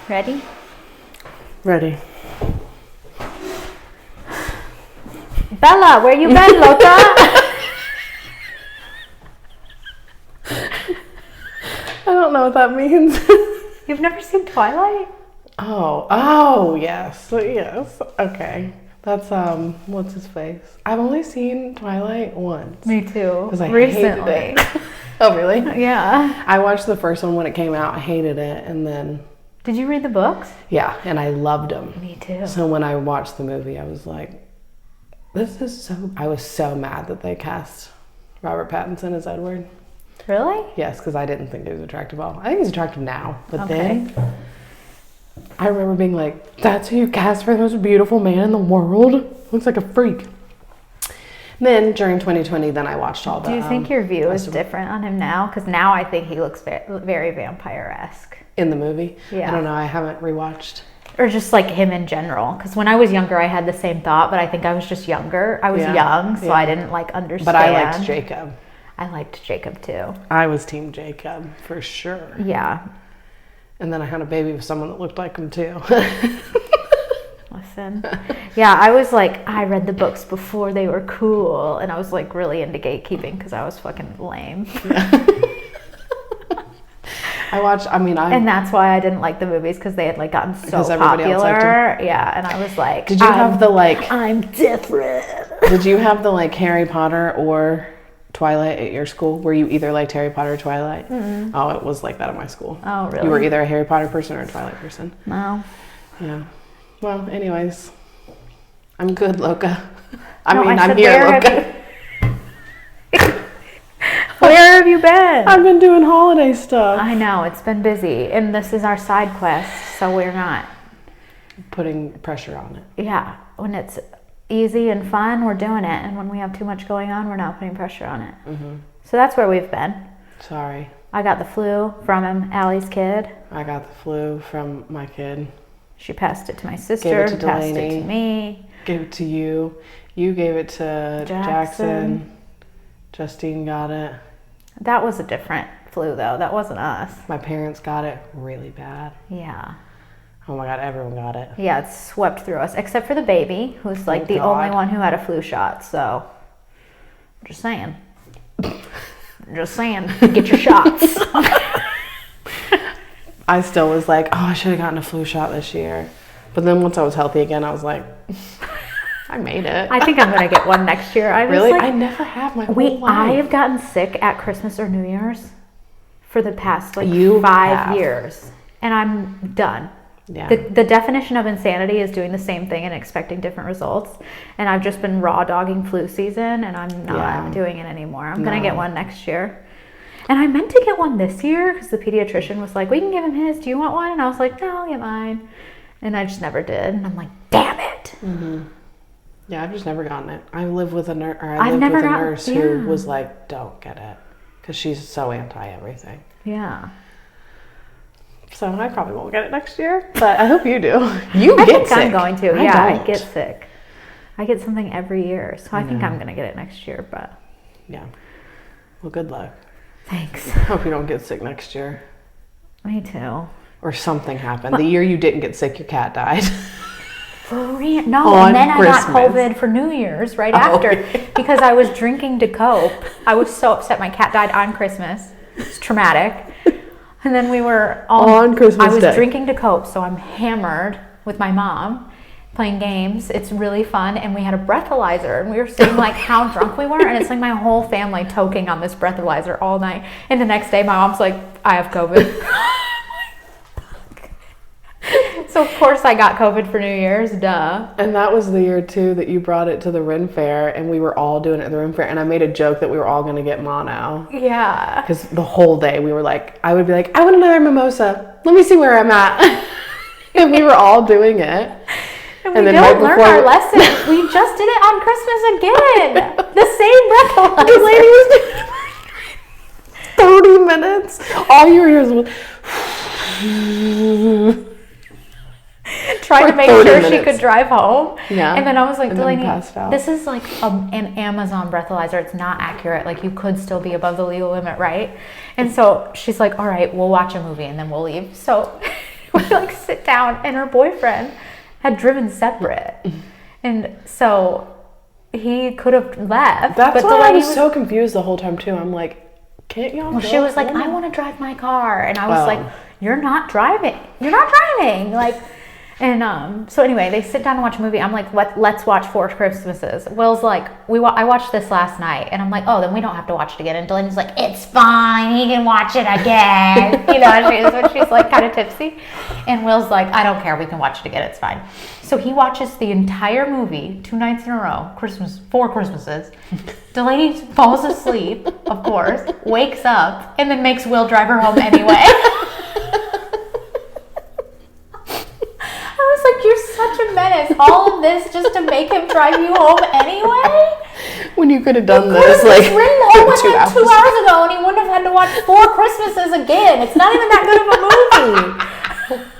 Ready? Ready. Bella, where you been, loca? I don't know what that means. You've never seen Twilight? Oh, yes. Yes. Okay. That's, what's his face? I've only seen Twilight once. Me too. Because I Recently. hated it. Oh, really? Yeah. I watched the first one when it came out. I hated it. And then... Did you read the books? Yeah, and I loved them. Me too. So when I watched the movie, I was like, this is so... I was so mad that they cast Robert Pattinson as Edward. Really? Yes, because I didn't think he was attractive at all. I think he's attractive now. But Okay. then... I remember being like, that's who you cast for the most beautiful man in the world? Looks like a freak. Then during 2020, then I watched all the... Do you think your view is different on him now? Because now I think he looks very vampire-esque. In the movie? Yeah. I don't know. I haven't rewatched. Or just like him in general. Because when I was younger, I had the same thought, but I think I was just younger. I was young, so I didn't like understand. But I liked Jacob. I liked Jacob too. I was team Jacob, for sure. Yeah. And then I had a baby with someone that looked like him too. Listen. Yeah, I was like, I read the books before they were cool. And I was like really into gatekeeping because I was fucking lame. And that's why I didn't like the movies because they had like gotten so because everybody else liked popular. them. Yeah, and I was like, did you have the like... I'm different. Did you have the like Harry Potter or Twilight at your school? Were you either liked Harry Potter or Twilight? Mm-hmm. Oh, it was like that at my school. Oh, really? You were either a Harry Potter person or a Twilight person. No. Yeah. Well, anyways, I'm good, loca. I'm here, loca. Where have you been? I've been doing holiday stuff. I know, it's been busy. And this is our side quest, so we're not putting pressure on it. Yeah. When it's easy and fun, we're doing it. And when we have too much going on, we're not putting pressure on it. Mm-hmm. So that's where we've been. Sorry. I got the flu from him, Allie's kid. I got the flu from my kid. She passed it to my sister, gave it to who passed Delaney. it to me. Gave it to you. You gave it to Jackson. Justine got it. That was a different flu, though. That wasn't us. My parents got it really bad. Yeah. Oh my God, everyone got it. Yeah, it swept through us, except for the baby, who's like the only one who had a flu shot. So, just saying. Just saying, get your shots. I still was like, oh, I should have gotten a flu shot this year. But then once I was healthy again, I was like, I made it. I think I'm going to get one next year. Really? I never have my whole life. I have gotten sick at Christmas or New Year's for the past 5 years. And I'm done. Yeah. The definition of insanity is doing the same thing and expecting different results. And I've just been raw dogging flu season, and I'm not doing it anymore. I'm going to get one next year. And I meant to get one this year because the pediatrician was like, we can give him his. Do you want one? And I was like, no, I'll get mine. And I just never did. And I'm like, damn it. Mm-hmm. Yeah, I've just never gotten it. I live with a nurse who was like, don't get it. Because she's so anti-everything. Yeah. So I probably won't get it next year. But I hope you do. I think sick. I'm going to. I get sick. I get something every year. So I think I'm going to get it next year. But yeah. Well, good luck. Thanks. Hope you don't get sick next year. Me too. Or something happened. The year you didn't get sick, your cat died. No, and then I got COVID for New Year's right after because I was drinking to cope. I was so upset my cat died on Christmas. It's traumatic. And then we were on Christmas Day. I was drinking to cope, so I'm hammered with my mom playing games. It's really fun, and we had a breathalyzer, and we were saying like how drunk we were, and it's like my whole family toking on this breathalyzer all night. And the next day, my mom's like, "I have COVID." So of course I got COVID for New Year's, duh. And that was the year too that you brought it to the Ren Fair, and we were all doing it at the Ren Fair, and I made a joke that we were all going to get mono. Yeah. Because the whole day we were like, I would be like, I want another mimosa. Let me see where I'm at. And we were all doing it. And we don't learn our lesson. We just did it on Christmas again. The same breathalyzer. The lady was doing 30 minutes. All you were hearing was trying to make sure she could drive home. Yeah. And then I was like, Delaney, passed out. this is like an Amazon breathalyzer. It's not accurate. Like, you could still be above the legal limit, right? And so she's like, all right, we'll watch a movie and then we'll leave. So we like sit down, and her boyfriend had driven separate. And so he could have left. That's why I was so confused the whole time, too. I'm like, can't y'all go? She was like, I want to drive my car. And I was like, you're not driving. You're not driving. Like, and so anyway, they sit down and watch a movie. I'm like, let's watch Four Christmases. Will's like, I watched this last night. And I'm like, oh, then we don't have to watch it again. And Delaney's like, it's fine. He can watch it again. You know, she's like kind of tipsy. And Will's like, I don't care. We can watch it again. It's fine. So he watches the entire movie 2 nights in a row, 4 Christmases. Delaney falls asleep, of course, wakes up, and then makes Will drive her home anyway. I was like, you're such a menace. All of this just to make him drive you home anyway? When you could have done this like ridden home with him 2 hours ago, and he wouldn't have had to watch 4 Christmases again. It's not even that good of a movie.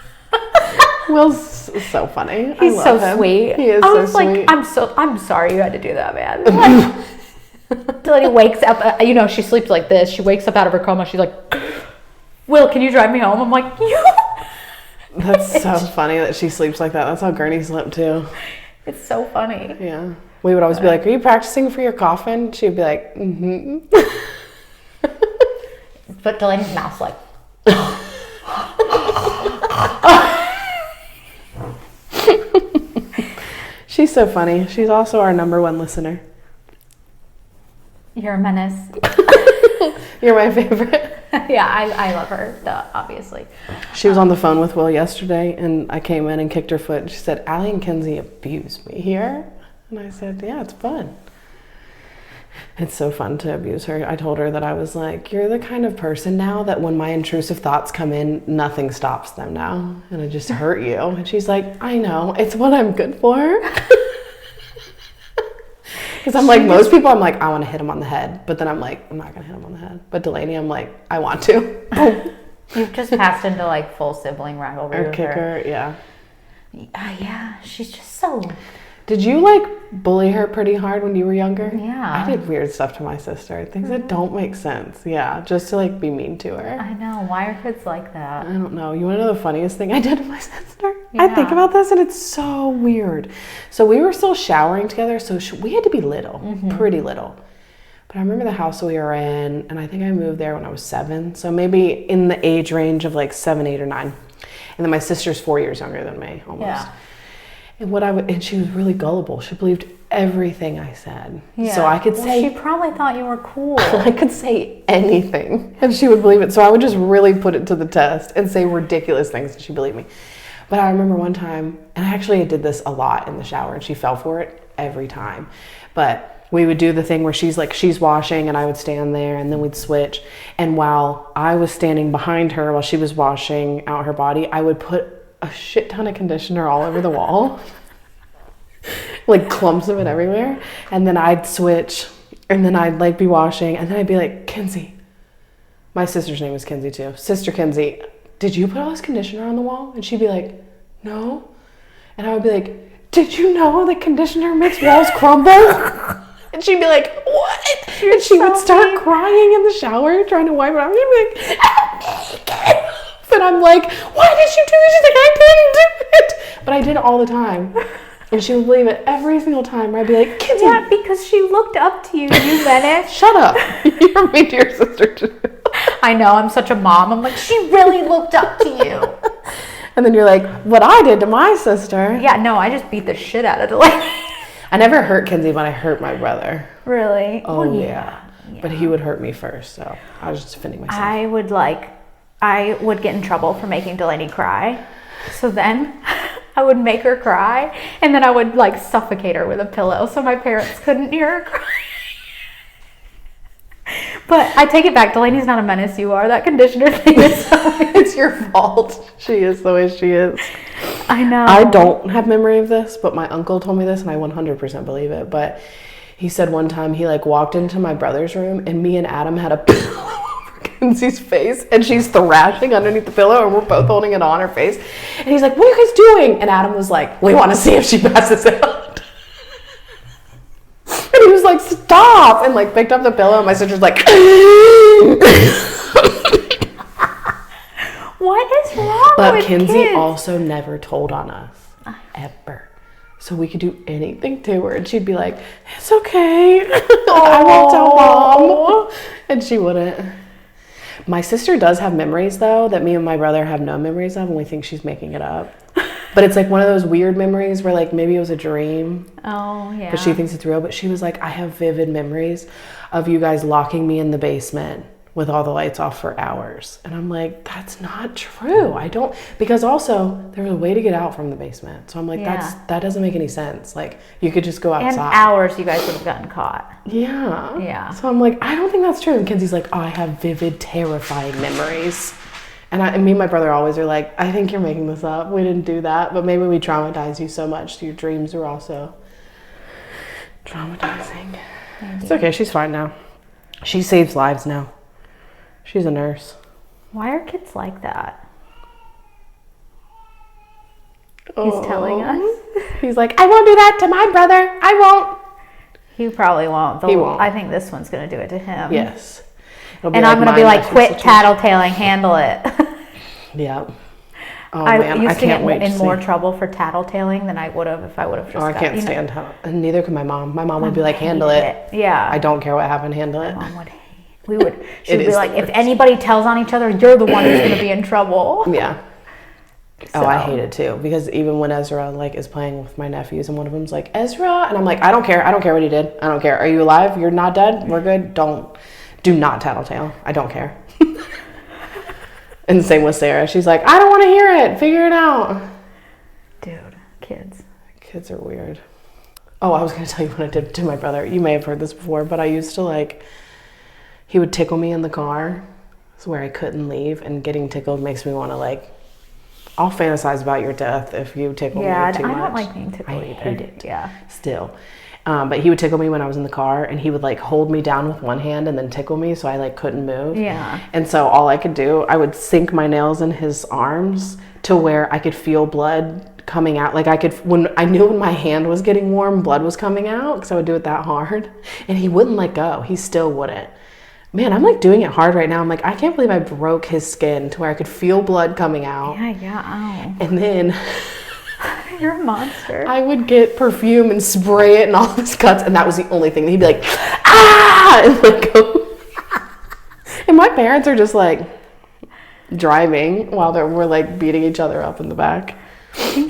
Will's so funny. He's I love so him. sweet. He is I was so like, sweet. I'm sorry you had to do that, man. Like, Delaney wakes up, you know, she sleeps like this. She wakes up out of her coma. She's like, Will, can you drive me home? I'm like, you. That's so funny that she sleeps like that. That's how Gurney slept too. It's so funny. Yeah. We would always be like, are you practicing for your coffin? She'd be like, mm-hmm. But Delaney's mouth's like. She's so funny. She's also our #1 listener. You're a menace. You're my favorite. Yeah, I love her, obviously. She was on the phone with Will yesterday, and I came in and kicked her foot, and she said, Allie and Kenzie abused me here. And I said, yeah, it's fun. It's so fun to abuse her. I told her that I was like, you're the kind of person now that when my intrusive thoughts come in, nothing stops them now. And I just hurt you. And she's like, I know. It's what I'm good for. Because I'm like, most people, I'm like, I want to hit him on the head. But then I'm like, I'm not going to hit him on the head. But Delaney, I'm like, I want to. You've just passed into like full sibling rivalry Or with kick her. Yeah. Yeah, she's just so... Did you like bully her pretty hard when you were younger? Yeah. I did weird stuff to my sister. Things that don't make sense. Yeah. Just to like be mean to her. I know. Why are kids like that? I don't know. You want to know the funniest thing I did to my sister? Yeah. I think about this and it's so weird. So we were still showering together. So we had to be little, pretty little. But I remember the house we were in, and I think I moved there when I was 7. So maybe in the age range of like 7, 8, or 9. And then my sister's 4 years younger than me, almost. Yeah. And she was really gullible. She believed everything I said. Yeah. So I could say... She probably thought you were cool. I could say anything, and she would believe it. So I would just really put it to the test and say ridiculous things, and she'd believe me. But I remember one time, and I did this a lot in the shower, and she fell for it every time. But we would do the thing where she's washing, and I would stand there, and then we'd switch. And while I was standing behind her while she was washing out her body, I would put a shit ton of conditioner all over the wall. Like clumps of it everywhere. And then I'd switch, and then I'd like be washing, and then I'd be like, Kenzie. My sister's name is Kenzie too. Sister Kenzie, did you put all this conditioner on the wall? And she'd be like, no. And I would be like, did you know that conditioner makes walls crumble? And she'd be like, what? And she would start crying in the shower, trying to wipe it off. She'd be like, I'm naked. And I'm like, why did you do this? She's like, I didn't do it. But I did it all the time. And she would believe it every single time. I'd be like, Kenzie. Yeah, because she looked up to you, you menace. Shut up. You're mean to your sister too. I know, I'm such a mom. I'm like, she really looked up to you. And then you're like, what I did to my sister. Yeah, no, I just beat the shit out of Delaney. I never hurt Kenzie, but I hurt my brother. Really? Oh, well, yeah. But he would hurt me first, so I was just defending myself. I would get in trouble for making Delaney cry. So then I would make her cry, and then I would like suffocate her with a pillow so my parents couldn't hear her cry. But I take it back. Delaney's not a menace. You are. That conditioner thing is it's your fault. She is the way she is. I know. I don't have memory of this, but my uncle told me this, and I 100% believe it. But he said one time he like walked into my brother's room, and me and Adam had a pillow over Kenzie's face, and she's thrashing underneath the pillow, and we're both holding it on her face. And he's like, "What are you guys doing?" And Adam was like, "We want to see if she passes out." And he was like, "Stop!" and like picked up the pillow, and my sister's like, what is wrong But it's Kinsey kids. also never told on us, ever. So we could do anything to her, and she'd be like, "It's okay. I won't tell Mom," and she wouldn't. My sister does have memories though that me and my brother have no memories of, and we think she's making it up. But it's like one of those weird memories where like maybe it was a dream. Oh, yeah. But she thinks it's real. But she was like, I have vivid memories of you guys locking me in the basement with all the lights off for hours. And I'm like, that's not true. I don't, because also there was a way to get out from the basement. So I'm like, that doesn't make any sense. Like you could just go outside. And hours you guys would have gotten caught. Yeah. Yeah. So I'm like, I don't think that's true. And Kenzie's like, oh, I have vivid, terrifying memories. And me and my brother always are like, I think you're making this up. We didn't do that. But maybe we traumatized you so much. Your dreams were also traumatizing. Maybe. It's okay. She's fine now. She saves lives now. She's a nurse. Why are kids like that? He's telling us. He's like, I won't do that to my brother. I won't. He probably won't. He won't. I think this one's going to do it to him. Yes. And I'm going to be like, quit tattletaling, handle it. Yeah. Oh, I man, used I can't to wait get in more trouble for tattletaling than I would have if I would have just I can't stand how, and neither could my mom. My mom would be like, handle it. Yeah. I don't care what happened, handle it. My mom would hate. She would be like, if anybody tells on each other, you're the one who's going to be in trouble. Yeah. So. Oh, I hate it too, because even when Ezra like is playing with my nephews and one of them's like, Ezra, and I'm like, I don't care what he did. I don't care. Are you alive? You're not dead? We're good. Do not tattletale. I don't care. And same with Sarah. She's like, I don't want to hear it. Figure it out. Dude, kids. Kids are weird. Oh, I was going to tell you what I did to my brother. You may have heard this before, but I used to like, he would tickle me in the car. It's where I couldn't leave, and getting tickled makes me want to like, I'll fantasize about your death if you tickle me too much. Yeah, I don't like being tickled either. I hate it. Yeah. Still. But he would tickle me when I was in the car, and he would like hold me down with one hand and then tickle me so I like couldn't move. Yeah. And so all I could do, I would sink my nails in his arms to where I could feel blood coming out. Like I could, when I knew when my hand was getting warm, blood was coming out because I would do it that hard. And he wouldn't let go. He still wouldn't. Man, I'm like doing it hard right now. I'm like, I can't believe I broke his skin to where I could feel blood coming out. Yeah, ow. And then you're a monster. I would get perfume and spray it in all his cuts, and that was the only thing. He'd be like, ah, and like go. And my parents are just like driving while we're like beating each other up in the back.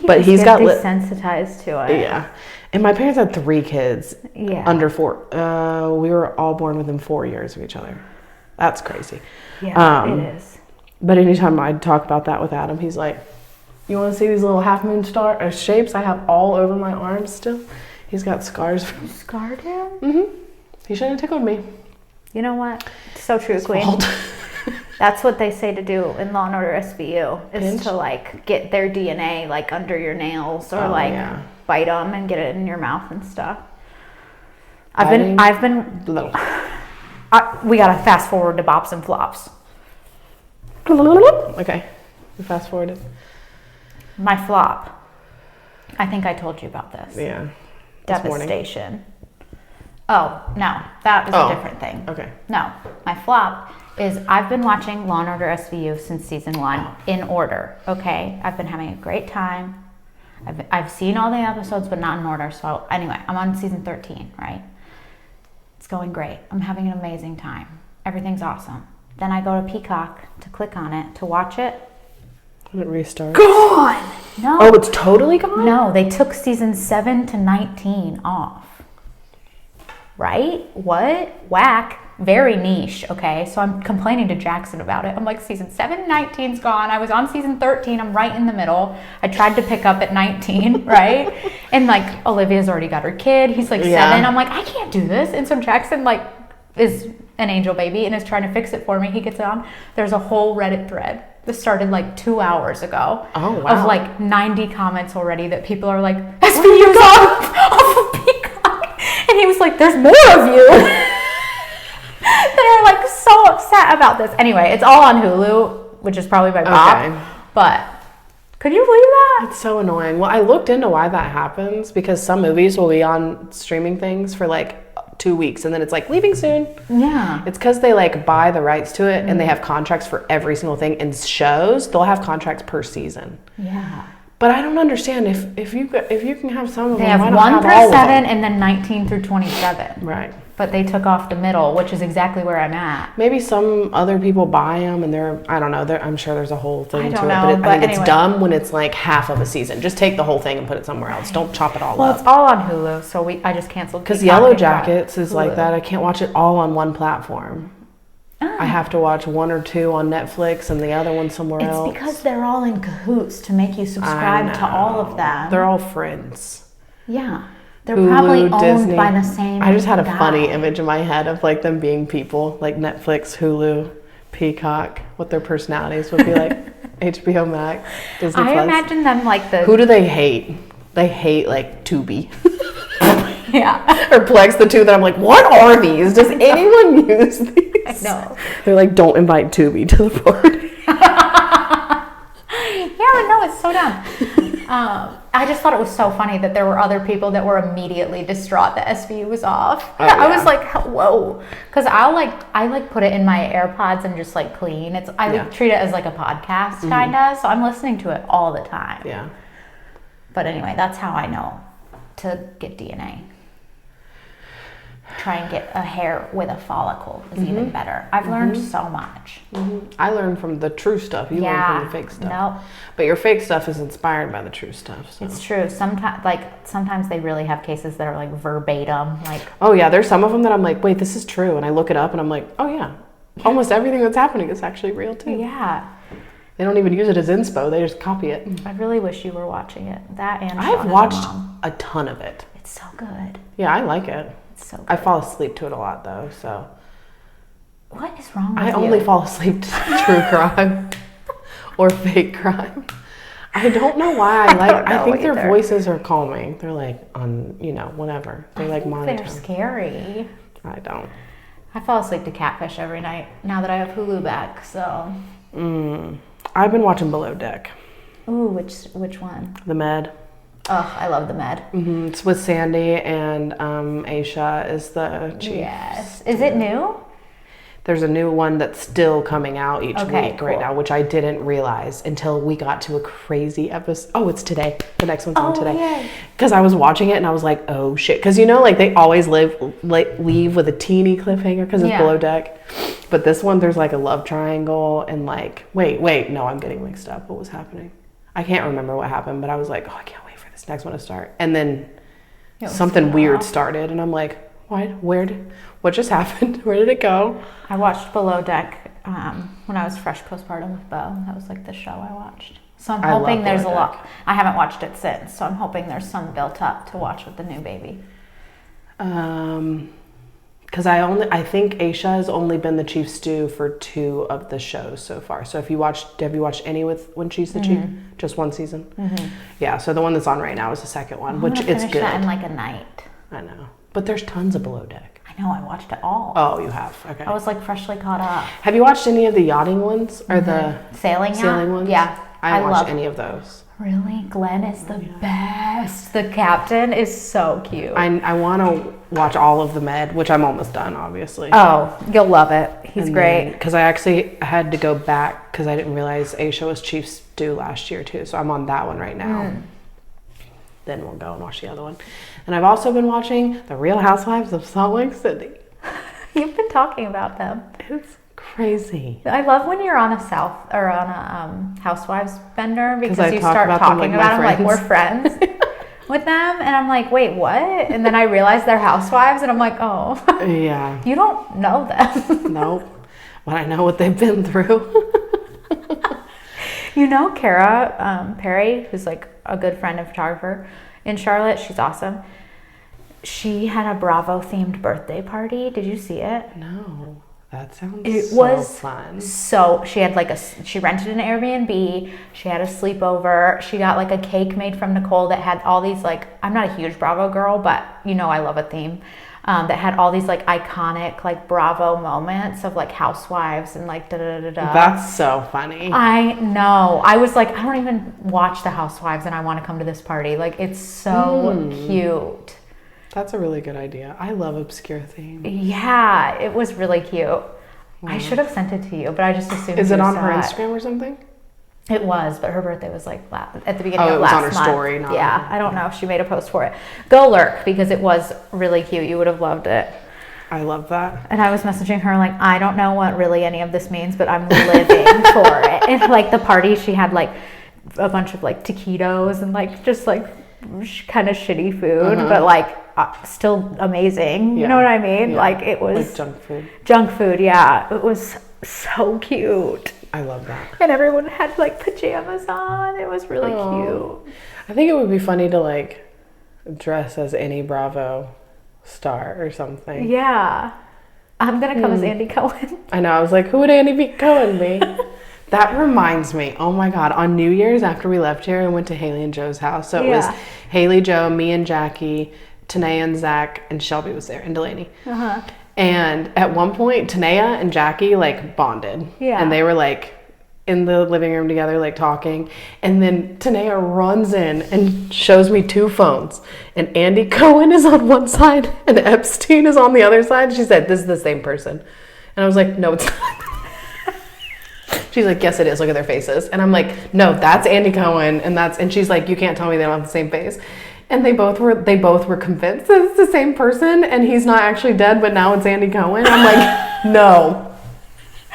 But he's got desensitized to it. Yeah. And my parents had 3 kids. Yeah. Under 4. We were all born within 4 years of each other. That's crazy. Yeah, it is. But anytime I'd talk about that with Adam, he's like, you want to see these little half moon star shapes I have all over my arms still? He's got scars. You scarred him? Mm-hmm. He shouldn't have tickled me. You know what? So true, Queen. That's what they say to do in Law and Order SVU, is to like get their DNA like under your nails or bite them and get it in your mouth and stuff. We gotta fast forward to Bops and Flops. Okay, we fast forwarded. My flop. I think I told you about this. Yeah. Devastation. Oh, no. That is a different thing. Okay. No. My flop is I've been watching Law and Order SVU since season 1 in order, okay? I've been having a great time. I've seen all the episodes, but not in order. So anyway, I'm on season 13, right? It's going great. I'm having an amazing time. Everything's awesome. Then I go to Peacock to click on it to watch it. It restarts. Gone! No. Oh, it's totally gone? No, they took season 7 to 19 off. Right? What? Whack. Very niche, okay? So I'm complaining to Jackson about it. I'm like, season 7 and 19's gone. I was on season 13. I'm right in the middle. I tried to pick up at 19, right? And like, Olivia's already got her kid. He's like 7. I'm like, I can't do this. And so Jackson like is an angel baby and is trying to fix it for me. He gets it on. There's a whole Reddit thread. This started like 2 hours ago. Oh, wow. Of like 90 comments already that people are like, SVU's off of Peacock. And he was like, there's more of you. That are like so upset about this. Anyway, it's all on Hulu, which is probably my bop. Okay. But could you believe that? It's so annoying. Well, I looked into why that happens because some movies will be on streaming things for like 2 weeks, and then it's like leaving soon. Yeah. It's because they like buy the rights to it, and they have contracts for every single thing. And shows, they'll have contracts per season. Yeah. But I don't understand if you can have some of They them. have why not 1 have through all of 7 them? and then 19 through 27. Right. But they took off the middle, which is exactly where I'm at. Maybe some other people buy them, and I don't know. I'm sure there's a whole thing I to don't it. know, But but I think it's anyway. dumb when it's like half of a season. Just take the whole thing and put it somewhere else. Don't chop it all Well, up. it's all on Hulu, so I just canceled. Because Peacock Yellow and got Jackets is like Hulu. that. I can't watch it all on one platform. I have to watch 1 or 2 on Netflix and the other one somewhere else. It's because they're all in cahoots to make you subscribe to all of them. They're all friends. Yeah. They're Hulu, probably owned Disney. by the same I just had a guy. funny image in my head of like them being people, like Netflix, Hulu, Peacock, what their personalities would be like. HBO Max, Disney I Plus. imagine them like the... Who do they hate? They hate like Tubi Yeah. or Plex, the two that I'm like, what are these? Does anyone use these? I know. They're like, don't invite Tubi to the party. Yeah, no, it's so dumb. I just thought it was so funny that there were other people that were immediately distraught that SVU was off. Oh, I yeah. was like, whoa, because I put it in my AirPods and just like clean. I treat it as like a podcast kind of, so I'm listening to it all the time. Yeah. But anyway, that's how I know to get DNA. Try and get a hair with a follicle is even better. I've learned so much. I learned from the true stuff. You learn from the fake stuff. No, But your fake stuff is inspired by the true stuff. So. it's true. Sometimes they really have cases that are like verbatim. Like, Oh yeah, there's some of them that I'm like, wait, this is true, and I look it up and I'm like, oh yeah, almost everything that's happening is actually real too. yeah. They don't even use it as inspo; they just copy it. I really wish you were watching it. That and I've Shaun and watched Mom. a ton of it. It's so good. Yeah, I like it. It's so good. I fall asleep to it a lot though, so What is wrong with I you? only fall asleep to true crime or fake crime. I don't know why I like. I think their either. voices are calming. They're like on, whatever. They're like They're monotone. scary. I don't. I fall asleep to Catfish every night now that I have Hulu back. So, I've been watching Below Deck, ooh, which one? The Med. Oh, I love the Med. It's with Sandy and Aisha is the chief. Yes. Is it new? There's a new one that's still coming out each week right cool. now, which I didn't realize until we got to a crazy episode. Oh, it's today. The next one's on today. Yay. Because I was watching it and I was like, oh shit. Because like they always leave with a teeny cliffhanger because it's Below Deck. But this one, there's like a love triangle and like, wait, no, I'm getting mixed up. What was happening? I can't remember what happened, but I was like, oh, I can't wait for this next one to start. And then something weird started and I'm like, what just happened? Where did it go? I watched Below Deck when I was fresh postpartum with Bo. That was like the show I watched. So I'm hoping there's a lot. I haven't watched it since, so I'm hoping there's some built up to watch with the new baby. Because I think Aisha has only been the chief stew for 2 of the shows so far. So have you watched any when she's the chief? Just one season? Yeah, so the one that's on right now is the second one, which it's good. That in like a night. I know. But there's tons of Below Deck. I know, I watched it all. Oh, you have? Okay. I was like freshly caught up. Have you watched any of the yachting ones? Or the Sailing ones? Yeah. I haven't watched any of those. Really? Glenn is the best. The captain is so cute. I want to watch all of the Med, which I'm almost done, obviously. Oh, you'll love it. He's great. Because I actually had to go back because I didn't realize Aisha was chief stew last year too. So I'm on that one right now. Then we'll go and watch the other one. And I've also been watching The Real Housewives of Salt Lake City. You've been talking about them. It's crazy. I love when you're on a Housewives bender because I you talk start about them talking like my about them like we're friends. friends with them, and I'm like, wait, what? And then I realize they're housewives, and I'm like, oh, Yeah. you don't know them. Nope. But I know what they've been through. You know, Kara Perry, who's like a good friend and photographer in Charlotte. She's awesome. She had a Bravo themed birthday party. Did you see it? No. That sounds It was fun. So she had she rented an Airbnb. She had a sleepover. She got like a cake made from Nicole that had all these like, I'm not a huge Bravo girl, but I love a theme. That had all these like iconic like Bravo moments of like housewives and like da-da-da-da-da. That's so funny. I know. I was like, I don't even watch the Housewives and I want to come to this party. Like, it's so cute. That's a really good idea. I love obscure themes. Yeah, it was really cute. Wow. I should have sent it to you, but I just assumed. Is it on her Instagram or something? It was, but her birthday was like at the beginning of last month. Oh, it was on her story. Not yeah, I don't know if she made a post for it. Go lurk because it was really cute. You would have loved it. I love that. And I was messaging her like, I don't know what really any of this means, but I'm living for it. And like the party, she had like a bunch of like taquitos and like just like kind of shitty food, but like still amazing. You know what I mean? Yeah. Like it was like junk food. Junk food, yeah. It was so cute. I love that. And everyone had like pajamas on. It was really cute. I think it would be funny to like dress as Annie Bravo star or something. Yeah. I'm gonna come as Andy Cohen. I know. I was like, who would Andy Cohen be? That reminds me. Oh my God. On New Year's after we left here, I went to Haley and Joe's house. So it was Haley, Joe, me and Jackie, Tanea and Zach, and Shelby was there, and Delaney. And at one point, Tanea and Jackie like bonded. Yeah. And they were like in the living room together, like talking. And then Tanea runs in and shows me 2 phones. And Andy Cohen is on one side and Epstein is on the other side. She said, this is the same person. And I was like, no, it's not. She's like, yes, it is. Look at their faces. And I'm like, no, that's Andy Cohen. And she's like, you can't tell me they don't have the same face. And they both were convinced that it's the same person and he's not actually dead, but now it's Andy Cohen. I'm like, no.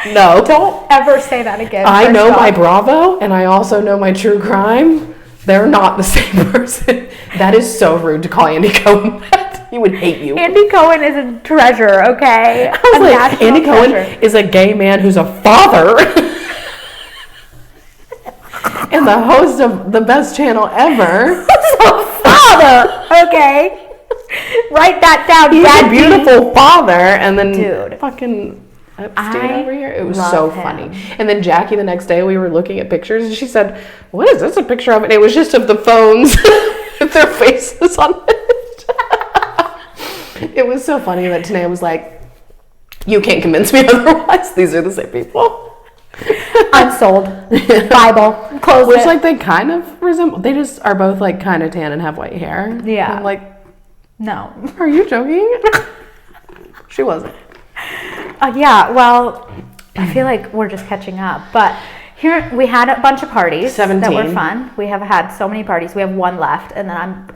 Don't ever say that again. I know my Bravo and I also know my true crime. They're not the same person. That is so rude to call Andy Cohen that. He would hate you. Andy Cohen is a treasure, okay? I was like, Andy Cohen is a gay man who's a father. And the host of the best channel ever. Father, okay. Write that down. He's a beautiful father, and then dude, fucking Epstein over here. It was so funny. And then Jackie, the next day, we were looking at pictures, and she said, "What is this? A picture of it?" And it was just of the phones with their faces on it. It was so funny that Tanea was like, "You can't convince me otherwise. These are the same people." I'm sold. Bible. Close Which, it. like, they kind of resemble. They just are both, like, kind of tan and have white hair. Yeah. I'm like, no. Are you joking? She wasn't. Yeah, well, I feel like we're just catching up. But here, we had a bunch of parties 17. that were fun. We have had so many parties. We have one left, and then I'm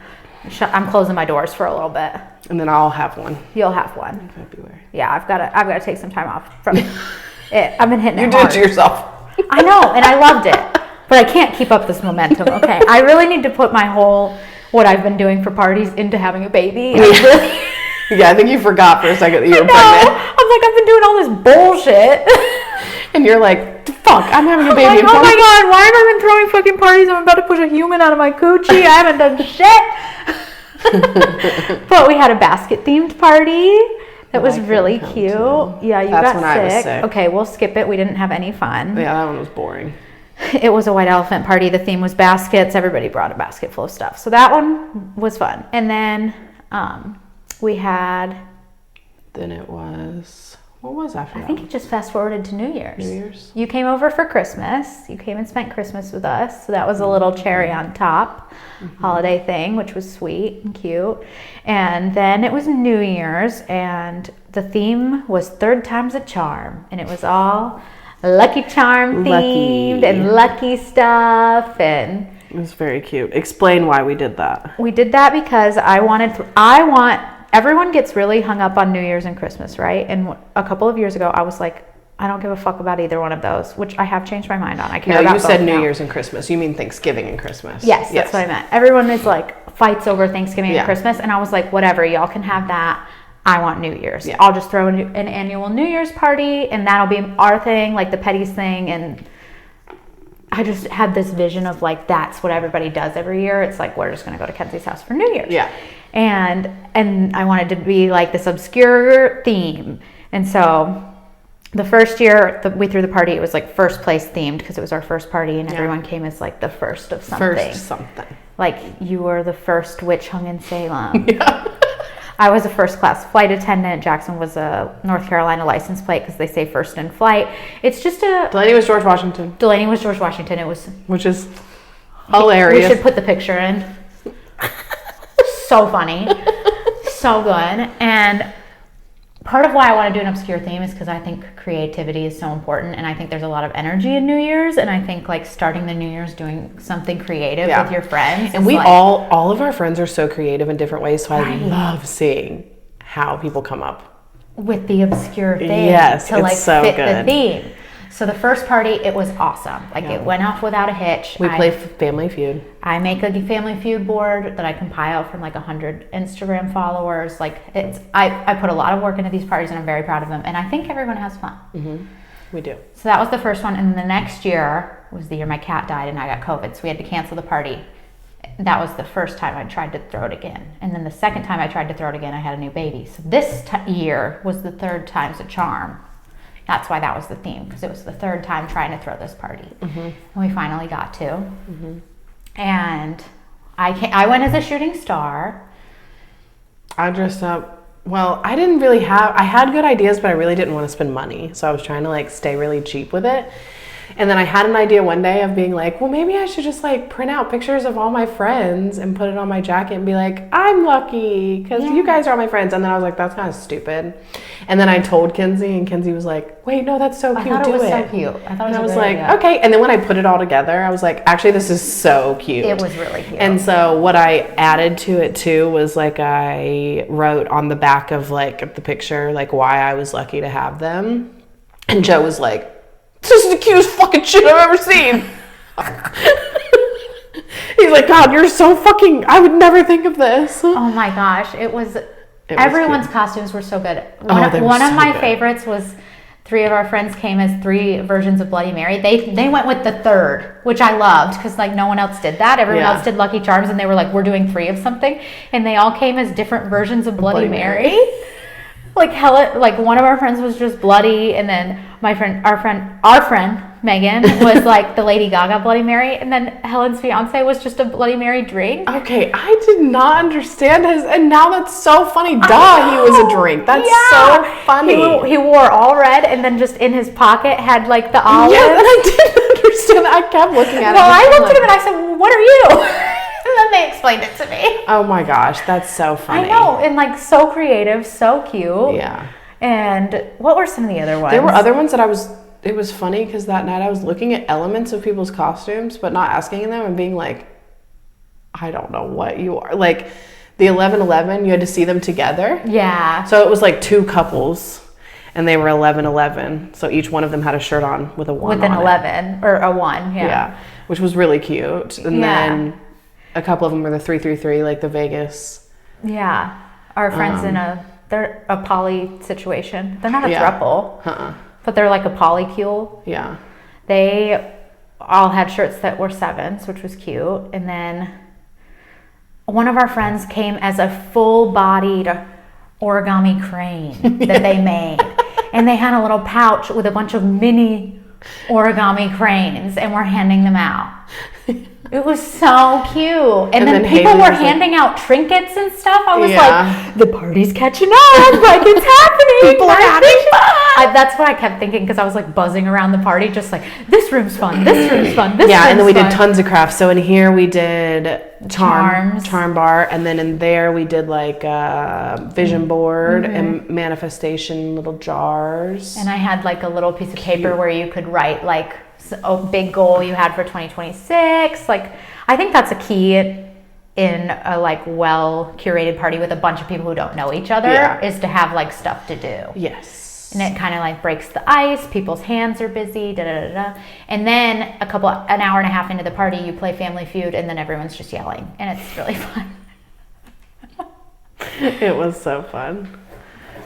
closing my doors for a little bit. And then I'll have one. You'll have one. In February. Yeah, I've got to take some time off from it. I've been hitting it hard. You did it to yourself. I know, and I loved it. But I can't keep up this momentum, okay? I really need to put what I've been doing for parties into having a baby. Yeah, I think you forgot for a second that you were pregnant. I'm like, I've been doing all this bullshit. And you're like, fuck, I'm having a baby. Like, oh my God, why have I been throwing fucking parties? I'm about to push a human out of my coochie. I haven't done shit. But we had a basket-themed party. That was really cute. Yeah, you got sick. I was sick. Okay, we'll skip it. We didn't have any fun. Yeah, that one was boring. It was a white elephant party. The theme was baskets. Everybody brought a basket full of stuff. So that one was fun. And then we had... Then it was... What was after that? I think it just fast forwarded to New Year's. New Year's? You came over for Christmas. You came and spent Christmas with us. So that was a little cherry on top holiday thing, which was sweet and cute. And then it was New Year's, and the theme was Third Time's a Charm. And it was all Lucky Charm themed and lucky stuff. And it was very cute. Explain why we did that. We did that because everyone gets really hung up on New Year's and Christmas, right? And a couple of years ago, I was like, I don't give a fuck about either one of those, which I have changed my mind on. I care about both. No, you said New Year's and Christmas. You mean Thanksgiving and Christmas. Yes, that's what I meant. Everyone is like, fights over Thanksgiving and Christmas. And I was like, whatever, y'all can have that. I want New Year's. Yeah. I'll just throw an annual New Year's party, and that'll be our thing, like the Petty's thing. And I just had this vision of like, that's what everybody does every year. It's like, we're just going to go to Kenzie's house for New Year's. Yeah. And I wanted to be like this obscure theme. And so the first year we threw the party, it was like first place themed because it was our first party, and everyone came as like the first of something. First something. Like you were the first witch hung in Salem. Yeah. I was a first class flight attendant. Jackson was a North Carolina license plate because they say first in flight. It's just Delaney was George Washington. Which is hilarious. We should put the picture in. So funny. so good. And part of why I want to do an obscure theme is because I think creativity is so important, and I think there's a lot of energy in New Year's, and I think like starting the New Year's doing something creative with your friends. And we all of our friends are so creative in different ways, so I love seeing how people come up with the obscure thing to like so fit good. the theme. So the first party, it was awesome. Like it went off without a hitch. We play Family Feud. I make a Family Feud board that I compile from like 100 Instagram followers. Like I put a lot of work into these parties, and I'm very proud of them. And I think everyone has fun. Mm-hmm. We do. So that was the first one. And the next year was the year my cat died and I got COVID. So we had to cancel the party. That was the first time I tried to throw it again. And then the second time I tried to throw it again, I had a new baby. So this year was the third time's a charm. That's why that was the theme, because it was the third time trying to throw this party. Mm-hmm. And we finally got to. Mm-hmm. And I went as a shooting star. I dressed up, well, I didn't really I had good ideas, but I really didn't want to spend money. So I was trying to like stay really cheap with it. And then I had an idea one day of being like, well, maybe I should just like print out pictures of all my friends and put it on my jacket and be like, I'm lucky because you guys are all my friends. And then I was like, that's kind of stupid. And then I told Kenzie, and Kenzie was like, wait, no, that's so cute. I thought it was so cute. I was like, okay. And then when I put it all together, I was like, actually, this is so cute. It was really cute. And so what I added to it too was like I wrote on the back of like the picture, like why I was lucky to have them. And Joe was like, this is the cutest fucking shit I've ever seen. He's like, God, you're so fucking, I would never think of this. Oh my gosh. Everyone's cute. Costumes were so good. One of my favorites was 3 of our friends came as 3 versions of Bloody Mary. They went with the third, which I loved because like no one else did that. Everyone else did Lucky Charms, and they were like, we're doing 3 of something. And they all came as different versions of Bloody Mary. Like Helen, like one of our friends was just bloody, and then our friend Megan was like the Lady Gaga Bloody Mary, and then Helen's fiance was just a Bloody Mary drink. Okay, I did not understand and now that's so funny. He was a drink. That's so funny. He wore all red, and then just in his pocket had like the olive. Yes, and I didn't understand that. I kept looking at him. Well, I looked at him and I said, well, what are you? And then they explained it to me. Oh my gosh, that's so funny. I know, and like so creative, so cute. Yeah. And what were some of the other ones? There were other ones that it was funny because that night I was looking at elements of people's costumes, but not asking them and being like, I don't know what you are. Like the 11-11, you had to see them together. Yeah. So it was like 2 couples. And they were 11-11, so each one of them had a shirt on with a 1 with an 11 or a 1, yeah, which was really cute. And then a couple of them were the 3-3-3, like the Vegas. Yeah, our friends they're a poly situation. They're not a throuple, but they're like a polycule. Yeah, they all had shirts that were 7s, which was cute. And then one of our friends came as a full-bodied origami crane that they made. And they had a little pouch with a bunch of mini origami cranes, and we're handing them out. It was so cute. And then people were handing out trinkets and stuff. I was like, the party's catching up. Like, it's happening. People are having fun. That's what I kept thinking, because I was like buzzing around the party, just like, this room's fun, this room's fun, this room's fun. And then we did tons of crafts. So in here we did charm bar, and then in there we did like vision board and manifestation little jars. And I had like a little piece of paper where you could write like a big goal you had for 2026. Like, I think that's a key in a like well curated party with a bunch of people who don't know each other, is to have like stuff to do. Yes. And it kind of like breaks the ice. People's hands are busy, and then an hour and a half into the party, you play Family Feud, and then everyone's just yelling, and it's really fun. It was so fun.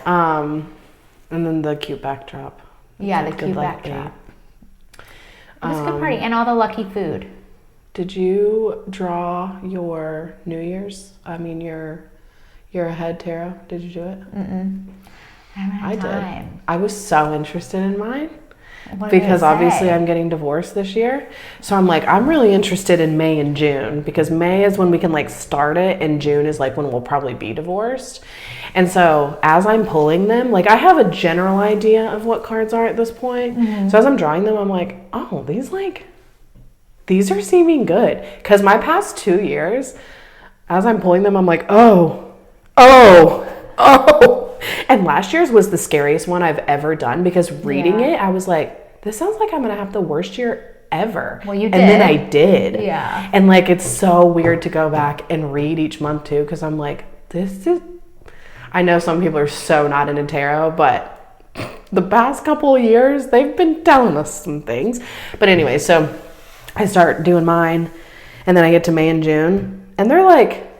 And then the cute backdrop. Yeah, the cute backdrop. It was a good party, and all the lucky food. Did you draw your New Year's? I mean, your ahead tarot. Did you do it? Mm-mm. I did. I was so interested in mine because obviously I'm getting divorced this year. So I'm like, I'm really interested in May and June, because May is when we can like start it, and June is like when we'll probably be divorced. And so as I'm pulling them, like I have a general idea of what cards are at this point. Mm-hmm. So as I'm drawing them, I'm like, oh, these are seeming good. Because my past 2 years, as I'm pulling them, I'm like, oh, Oh. And last year's was the scariest one I've ever done because reading it, I was like, this sounds like I'm going to have the worst year ever. Well, you did. And then I did. Yeah. And like, it's so weird to go back and read each month too, because I'm like, I know some people are so not into tarot, but the past couple of years, they've been telling us some things. But anyway, so I start doing mine, and then I get to May and June, and they're like,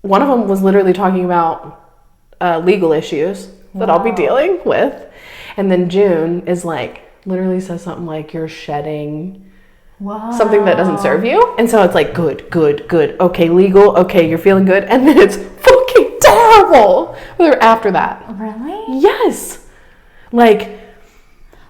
one of them was literally talking about legal issues that I'll be dealing with. And then June is like, literally says something like, you're shedding something that doesn't serve you. And so it's like, good. Okay, legal. Okay, you're feeling good. And then it's fucking terrible after that. Really? Yes. Like,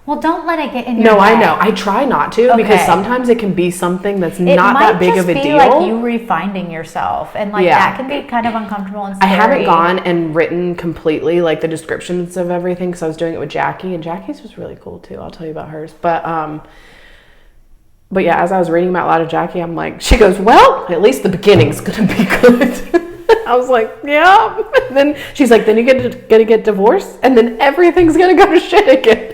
well, don't let it get in your head. No, I know. I try not to because sometimes it can be something that's not that big of a deal. It might just be like you refinding yourself, and like that can be kind of uncomfortable and scary. I haven't gone and written completely like the descriptions of everything because I was doing it with Jackie, and Jackie's was really cool too. I'll tell you about hers. But yeah, as I was reading them out loud to Jackie, I'm like, she goes, well, at least the beginning's gonna be good. I was like, yeah. And then she's like, then you're gonna get divorced, and then everything's gonna go to shit again.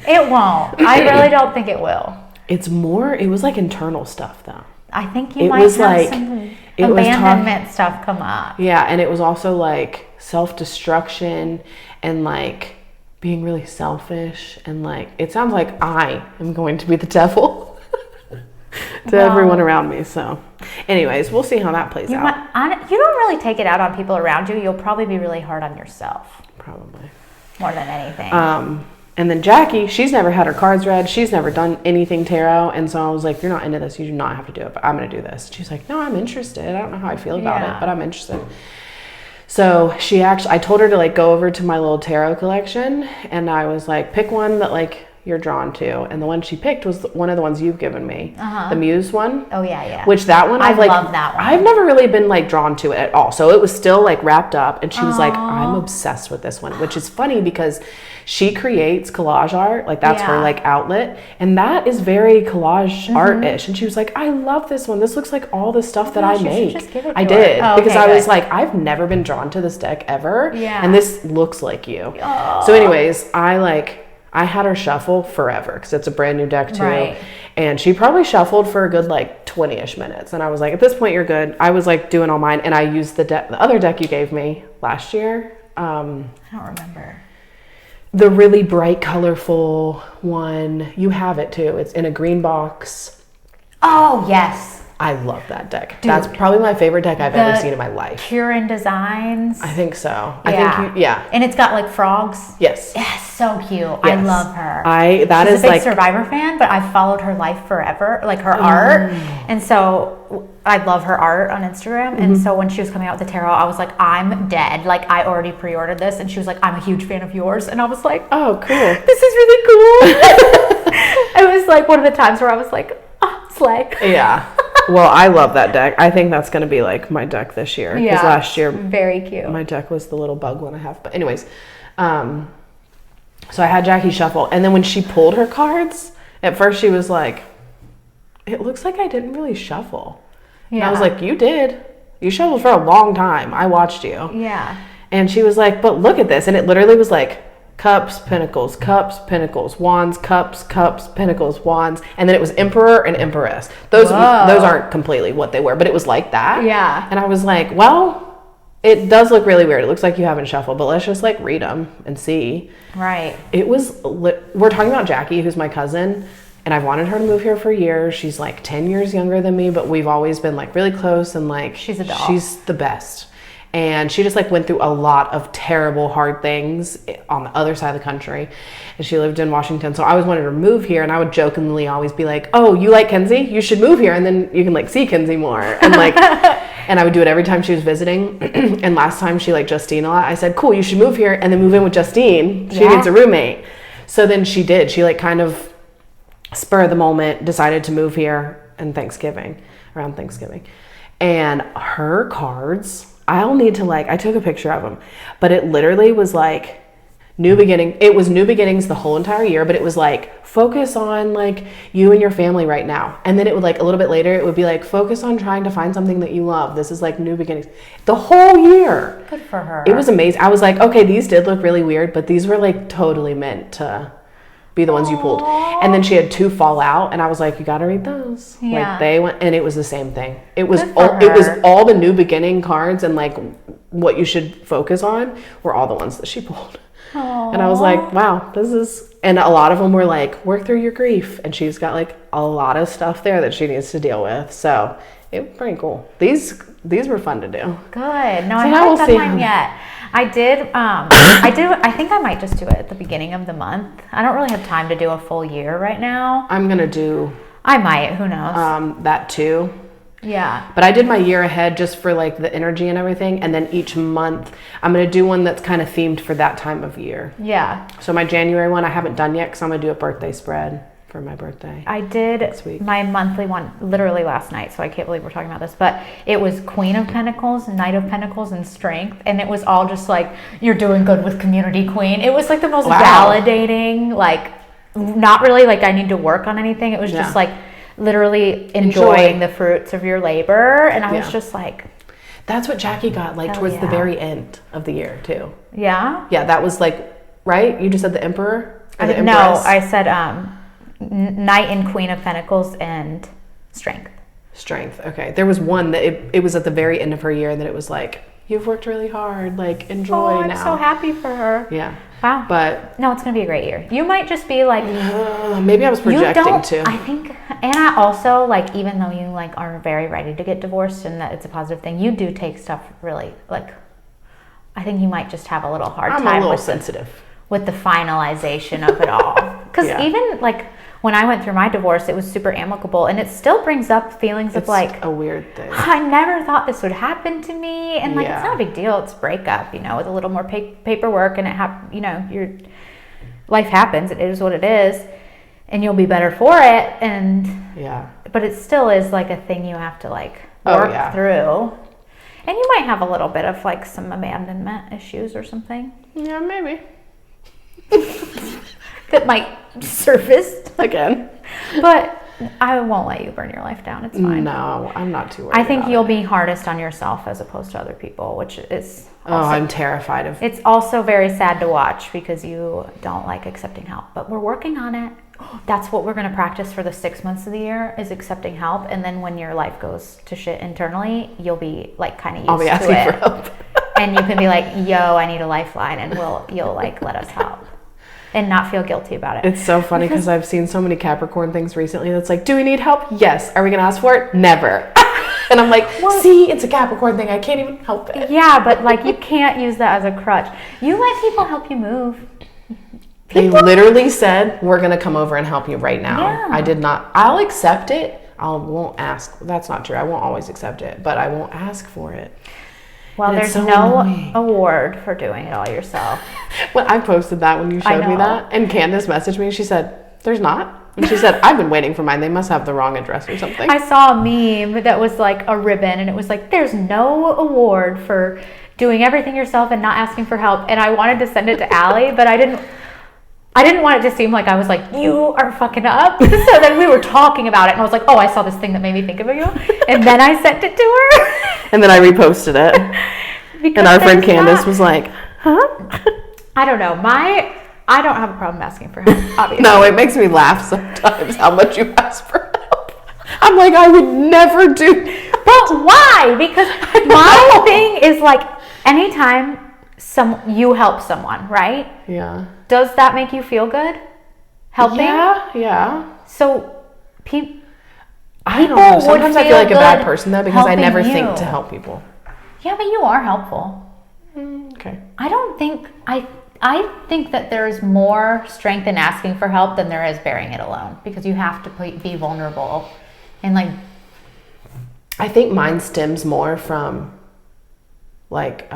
It won't. I really don't think it will. It was like internal stuff though. I think you might have like, some abandonment stuff come up. Yeah, and it was also like self-destruction and like being really selfish, and like it sounds like I am going to be the devil to everyone around me. So anyways, we'll see how that plays out. You don't really take it out on people around you. You'll probably be really hard on yourself. Probably. More than anything. And then Jackie, she's never had her cards read. She's never done anything tarot. And so I was like, you're not into this. You do not have to do it, but I'm going to do this. She's like, no, I'm interested. I don't know how I feel about it, but I'm interested. So I told her to like go over to my little tarot collection. And I was like, pick one that like you're drawn to. And the one she picked was one of the ones you've given me. The Muse one. Oh, yeah. Which that one, I love that one. I've never really been like drawn to it at all. So it was still like wrapped up. And she was like, I'm obsessed with this one, which is funny because she creates collage art. Like that's her like outlet. And that is very collage art-ish. And she was like, I love this one. This looks like all the stuff that I make. Just give it to I did. her. Because I was like, I've never been drawn to this deck ever. Yeah. And this looks like you. So anyways, I had her shuffle forever because it's a brand new deck too. Right. And she probably shuffled for a good like 20-ish minutes. And I was like, at this point, you're good. I was like doing all mine. And I used the other deck you gave me last year. I don't remember. The really bright, colorful one. You have it too. It's in a green box. Oh, yes. I love that deck. Dude, that's probably my favorite deck I've ever seen in my life. Kieran Designs. I think so. Yeah. I think And it's got like frogs. Yes. Yes, so cute. Yes. I love her. She's a big Survivor fan, but I've followed her life forever, like her art. And so I love her art on Instagram. And so when she was coming out with the tarot, I was like, I'm dead. Like I already pre-ordered this. And she was like, I'm a huge fan of yours. And I was like, oh, cool. This is really cool. It was like one of the times where I was like, oh, slay. Yeah. Well, I love that deck. I think that's going to be like my deck this year. Because last year, very cute. My deck was the little bug one I have. But anyways, so I had Jackie shuffle. And then when she pulled her cards, at first she was like, it looks like I didn't really shuffle. Yeah. And I was like, you did. You shuffled for a long time. I watched you. Yeah. And she was like, but look at this. And it literally was like, cups, pentacles, wands, cups, pentacles, wands, and then it was emperor and empress. Those aren't completely what they were, but it was like that. Yeah. And I was like, well, it does look really weird. It looks like you haven't shuffled, but let's just like read them and see. Right. It was we're talking about Jackie, who's my cousin, and I've wanted her to move here for years. She's like 10 years younger than me, but we've always been like really close, and like she's a doll. She's the best. And she just like went through a lot of terrible, hard things on the other side of the country. And she lived in Washington. So I always wanted her to move here. And I would jokingly always be like, oh, you like Kenzie? You should move here. And then you can like see Kenzie more. And like, and I would do it every time she was visiting. And last time she liked Justine a lot. I said, cool, you should move here and then move in with Justine. She needs a roommate. So then she did. She like kind of spur of the moment decided to move here around Thanksgiving. And her cards, I'll need to like, I took a picture of them, but it literally was like new beginning. It was new beginnings the whole entire year, but it was like focus on like you and your family right now. And then it would like a little bit later, it would be like focus on trying to find something that you love. This is like new beginnings. The whole year. Good for her. It was amazing. I was like, okay, these did look really weird, but these were like totally meant to be the ones you pulled. And then she had 2 fall out, and I was like, you got to read those. Yeah. Like they went, and it was the same thing. It was Good all the new beginning cards, and like what you should focus on were all the ones that she pulled. Aww. And I was like, wow, this is, and a lot of them were like, work through your grief. And she's got like a lot of stuff there that she needs to deal with. So it was pretty cool. These were fun to do. Good. No, I haven't done mine yet. I think I might just do it at the beginning of the month. I don't really have time to do a full year right now. I'm going to do. I might, who knows? That too. Yeah. But I did my year ahead just for like the energy and everything. And then each month I'm going to do one that's kind of themed for that time of year. Yeah. So my January one I haven't done yet because I'm going to do a birthday spread for my birthday. I did my monthly one literally last night, so I can't believe we're talking about this, but it was Queen of Pentacles, Knight of Pentacles, and Strength, and it was all just like, you're doing good with community, Queen. It was like the most validating, like not really like I need to work on anything. It was just like literally enjoying the fruits of your labor, and I was just like, that's what Jackie got like towards the very end of the year too. Yeah? Yeah, that was like, right? You just said the Emperor? Or the No, Empress? I said Knight and Queen of Pentacles and Strength. Strength. Okay. There was one that it was at the very end of her year, and that it was like, you've worked really hard, like enjoy now. I'm so happy for her. Yeah. Wow. But no, it's gonna be a great year. You might just be like, maybe I was projecting too. I think, and I also like, even though you like are very ready to get divorced and that it's a positive thing, you do take stuff really like. I think you might just have a little hard time. I'm a little sensitive with the finalization of it all, because even like. When I went through my divorce, it was super amicable, and it still brings up feelings of like a weird thing. I never thought this would happen to me, and like it's not a big deal. It's breakup, with a little more paperwork, and your life happens. It is what it is, and you'll be better for it. And but it still is like a thing you have to like work through, and you might have a little bit of like some abandonment issues or something. Yeah, maybe. That might surface again, but I won't let you burn your life down. It's fine. No, I'm not too worried. I think you'll be hardest on yourself as opposed to other people, which is also, I'm terrified of. It's also very sad to watch because you don't like accepting help, but we're working on it. That's what we're going to practice for the 6 months of the year is accepting help, and then when your life goes to shit internally, you'll be like kind of used to it. I'll be asking for help, and you can be like, "Yo, I need a lifeline," and you'll like let us help. And not feel guilty about it. It's so funny because I've seen so many Capricorn things recently that's like, do we need help? Yes. Are we going to ask for it? Never. And I'm like, see, it's a Capricorn thing. I can't even help it. Yeah, but like you can't use that as a crutch. You let people help you move. They literally said, we're going to come over and help you right now. Yeah. I did not. I'll accept it. I won't ask. That's not true. I won't always accept it, but I won't ask for it. Well, there's so no award for doing it all yourself. Well, I posted that when you showed me that. And Candace messaged me and she said, there's not. And she said, I've been waiting for mine. They must have the wrong address or something. I saw a meme that was like a ribbon and it was like, there's no award for doing everything yourself and not asking for help. And I wanted to send it to Allie, but I didn't want it to seem like I was like, you are fucking up. So then we were talking about it and I was like, oh, I saw this thing that made me think of you. And then I sent it to her. And then I reposted it. And our friend Candace was like, huh? I don't know. I don't have a problem asking for help, obviously. No, it makes me laugh sometimes how much you ask for help. I'm like, I would never do. But why? Because my thing is like, anytime you help someone, right? Yeah. Does that make you feel good? Helping? Yeah. So I don't know. Sometimes I feel like a bad person though because I never think to help people. Yeah, but you are helpful. Okay. I think that there's more strength in asking for help than there is bearing it alone because you have to be vulnerable and like. I think mine stems more from like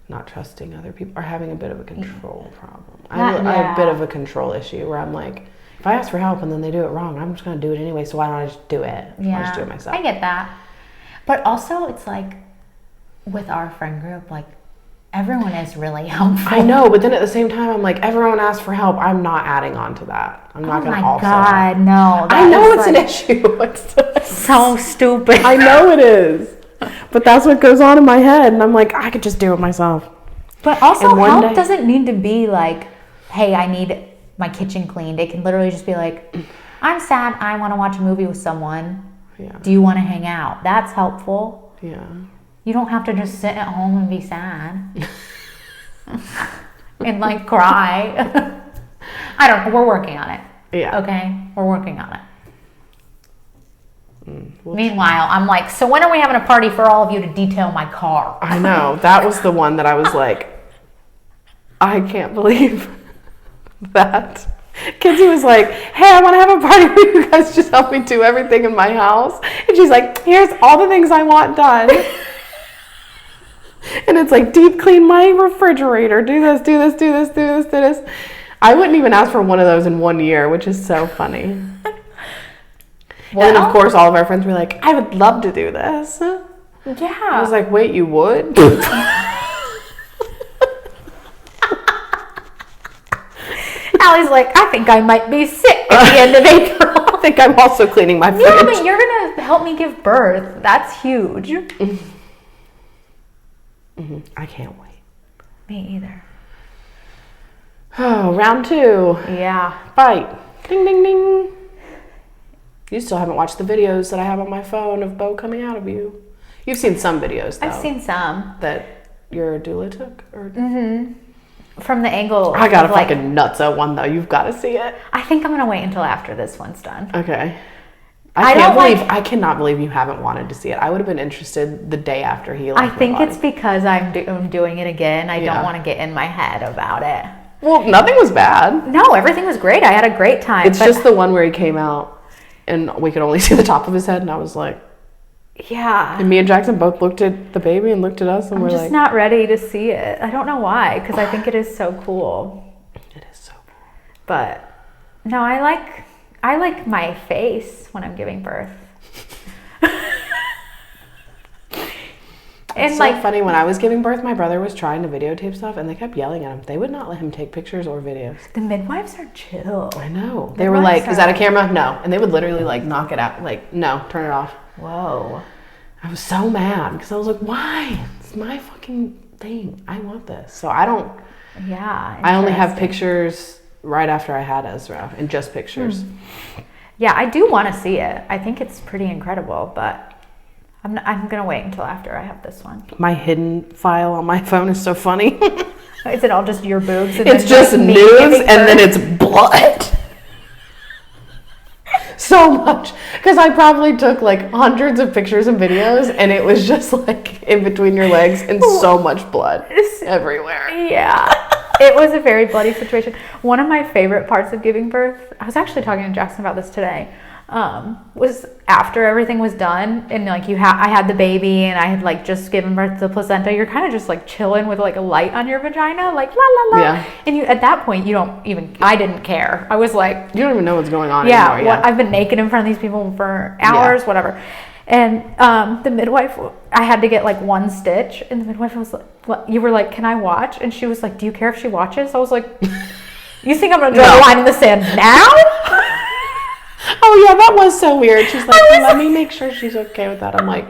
not trusting other people or having a bit of a control problem. I have a bit of a control issue where I'm like, if I ask for help and then they do it wrong, I'm just going to do it anyway. So why don't I just do it? Yeah, I'll just do it myself. I get that. But also it's like with our friend group, like Everyone is really helpful. I know, but then at the same time, I'm like, everyone asks for help. I'm not adding on to that. I'm not going to also. Oh my God, no. I know it's an issue. It's so stupid. I know it is. But that's what goes on in my head. And I'm like, I could just do it myself. But also, help doesn't need to be like, hey, I need my kitchen cleaned. It can literally just be like, I'm sad. I want to watch a movie with someone. Yeah. Do you want to hang out? That's helpful. Yeah. You don't have to just sit at home and be sad and like cry. I don't know. We're working on it. Yeah. Okay? We're working on it. Meanwhile, I'm like, so when are we having a party for all of you to detail my car? I know. That was the one that I was like, I can't believe that. Kinsey was like, hey, I want to have a party where you guys just help me do everything in my house. And she's like, here's all the things I want done. And it's like, deep clean my refrigerator. Do this, do this, do this, do this, do this. I wouldn't even ask for one of those in 1 year, which is so funny. Well, and of course, all of our friends were like, I would love to do this. Yeah. I was like, wait, you would? Allie's like, I think I might be sick at the end of April. I think I'm also cleaning my fridge. Yeah, but you're going to help me give birth. That's huge. I can't wait. Me either. Oh, round 2. Yeah. Fight. Ding, ding, ding. You still haven't watched the videos that I have on my phone of Bo coming out of you. You've seen some videos, though. I've seen some. That your doula took? Or... From the angle. I got a fucking nutso one, though. You've got to see it. I think I'm going to wait until after this one's done. Okay. I cannot believe you haven't wanted to see it. I would have been interested the day after he left. I think it's because I'm doing it again. I don't want to get in my head about it. Well, nothing was bad. No, everything was great. I had a great time. It's just the one where he came out and we could only see the top of his head, and I was like, yeah. And me and Jackson both looked at the baby and looked at us, and we're like, I'm just not ready to see it. I don't know why, because I think it is so cool. It is so cool. But no, I like my face when I'm giving birth. It's so funny. When I was giving birth, my brother was trying to videotape stuff, and they kept yelling at him. They would not let him take pictures or videos. The midwives are chill. I know. They were like, "Is that a camera?" No, and they would literally like knock it out. Like, no, turn it off. Whoa. I was so mad because I was like, "Why? It's my fucking thing. I want this." So I don't. Yeah. I only have pictures right after I had Ezra, and just pictures. Yeah, I do want to see it. I think it's pretty incredible, but I'm going to wait until after I have this one. My hidden file on my phone is so funny. Is it all just your boobs? And it's just nudes and then it's blood. So much. Because I probably took like hundreds of pictures and videos, and it was just like in between your legs and so much blood everywhere. Yeah. It was a very bloody situation. One of my favorite parts of giving birth, I was actually talking to Jackson about this today, was after everything was done and like I had the baby and I had like just given birth to the placenta. You're kind of just like chilling with like a light on your vagina, like la la la. Yeah. And you at that point I didn't care. I was like, you don't even know what's going on anymore. Yeah. I've been naked in front of these people for hours, whatever. And the midwife, I had to get like one stitch, and the midwife was like, you were like, can I watch? And she was like, do you care if she watches? I was like, you think I'm gonna draw the line in the sand now? Oh yeah, that was so weird. She's like, let me make sure she's okay with that. I'm like,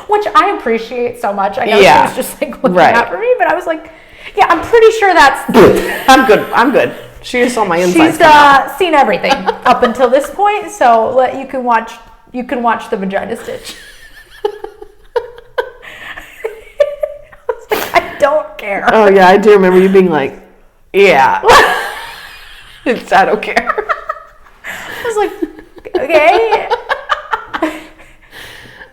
which I appreciate so much. I know she was just like looking out for me, but I was like, yeah, I'm pretty sure that's. I'm good. She just saw my insides. She's seen everything up until this point, so you can watch the vagina stitch. I was like, I don't care. Oh yeah, I do remember you being like, yeah, I don't care. I was like, okay.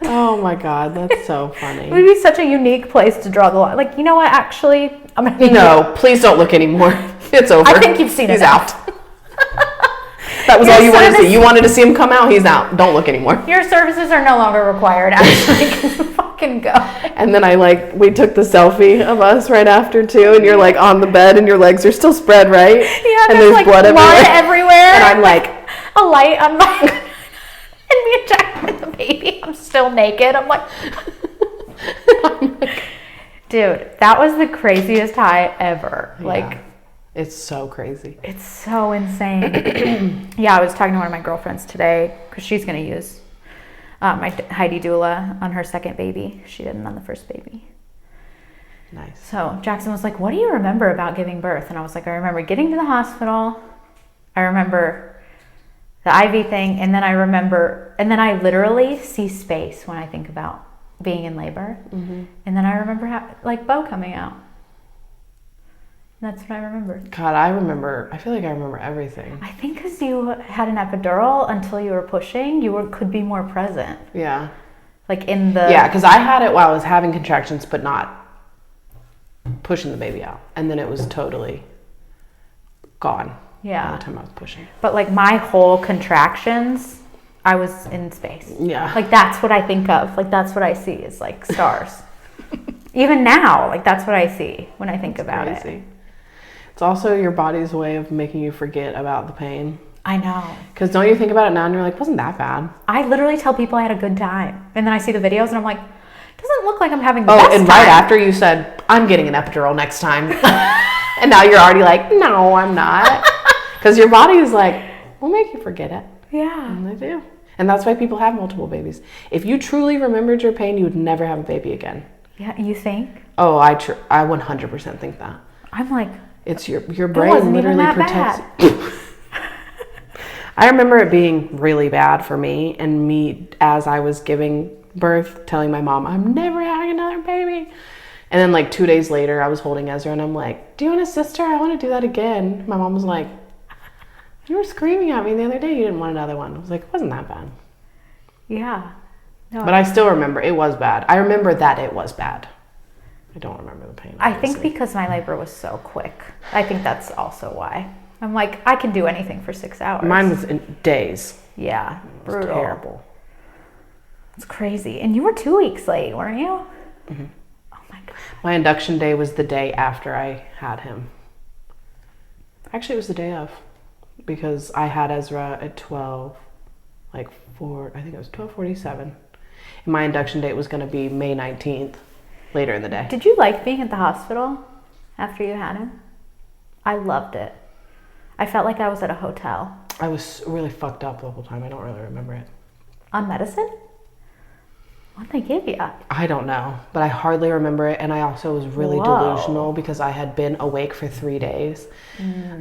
Oh my God, that's so funny. It would be such a unique place to draw the line. Like, you know what? Actually, I'm gonna. No, please don't look anymore. It's over. I think you've seen it. He's out. That was all you wanted to see. You wanted to see him come out. He's out. Don't look anymore. Your services are no longer required. Actually, fucking go. And then we took the selfie of us right after too, and you're like on the bed, and your legs are still spread, right? Yeah. And there's like blood everywhere. And I'm like, a light on my. And me and Jack with the baby. I'm still naked. I'm like. Dude, that was the craziest high ever. Yeah. Like, it's so crazy. It's so insane. Yeah, I was talking to one of my girlfriends today because she's going to use my Heidi doula on her second baby. She didn't on the first baby. Nice. So Jackson was like, what do you remember about giving birth? And I was like, I remember getting to the hospital. I remember the IV thing. And then I literally see space when I think about being in labor. Mm-hmm. And then I remember Bo coming out. That's what I remember. God, I feel like I remember everything. I think because you had an epidural until you were pushing, could be more present. Yeah. Like in the... Yeah, because I had it while I was having contractions, but not pushing the baby out. And then it was totally gone. Yeah. By the time I was pushing. But like my whole contractions, I was in space. Yeah. Like that's what I think of. Like that's what I see is like stars. Even now, like that's what I see when I think about it. It's also your body's way of making you forget about the pain. I know. Because don't you think about it now and you're like, wasn't that bad? I literally tell people I had a good time. And then I see the videos and I'm like, doesn't look like I'm having the best time. And right after you said, I'm getting an epidural next time. And now you're already like, no, I'm not. Because your body is like, we'll make you forget it. Yeah. And they do. And that's why people have multiple babies. If you truly remembered your pain, you would never have a baby again. Yeah, you think? Oh, I 100% think that. I'm like... It's your brain literally protects. I remember it being really bad for me, and me as I was giving birth telling my mom I'm never having another baby, and then like 2 days later I was holding Ezra and I'm like, do you want a sister? I want to do that again. My mom was like, you were screaming at me the other day you didn't want another one. I was like, it wasn't that bad. Yeah. No, but I still remember it was bad. I remember that it was bad. I don't remember the pain. Obviously. I think because my labor was so quick. I think that's also why. I'm like, I can do anything for 6 hours. Mine was in days. Yeah, brutal. It was terrible. It's crazy. And you were 2 weeks late, weren't you? Mm-hmm. Oh my God. My induction day was the day after I had him. Actually, it was the day of. Because I had Ezra at 12, I think it was 12:47. And my induction date was going to be May 19th. Later in the day. Did you like being at the hospital after you had him? I loved it. I felt like I was at a hotel. I was really fucked up the whole time. I don't really remember it. On medicine? What'd they give you? I don't know, but I hardly remember it. And I also was really delusional because I had been awake for 3 days,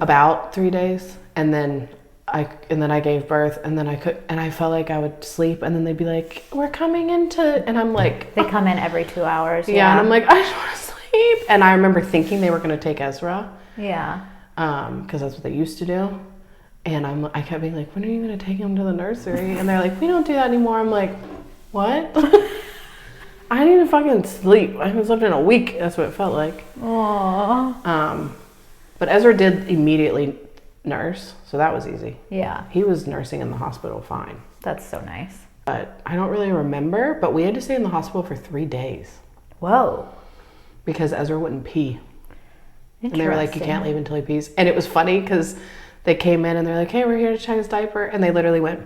about 3 days, and then I gave birth, and then I felt like I would sleep, and then they'd be like, we're coming and I'm like... They come in every 2 hours. Yeah, and I'm like, I just want to sleep. And I remember thinking they were going to take Ezra. Yeah. Because that's what they used to do. And I kept being like, when are you going to take him to the nursery? And they're like, we don't do that anymore. I'm like, what? I need to fucking sleep. I haven't slept in a week. That's what it felt like. Aww. But Ezra did immediately nurse, so that was easy. Yeah. He was nursing in the hospital fine. That's so nice. But I don't really remember, but we had to stay in the hospital for 3 days. Whoa. Because Ezra wouldn't pee. And they were like, you can't leave until he pees. And it was funny because they came in and they're like, hey, we're here to check his diaper. And they literally went,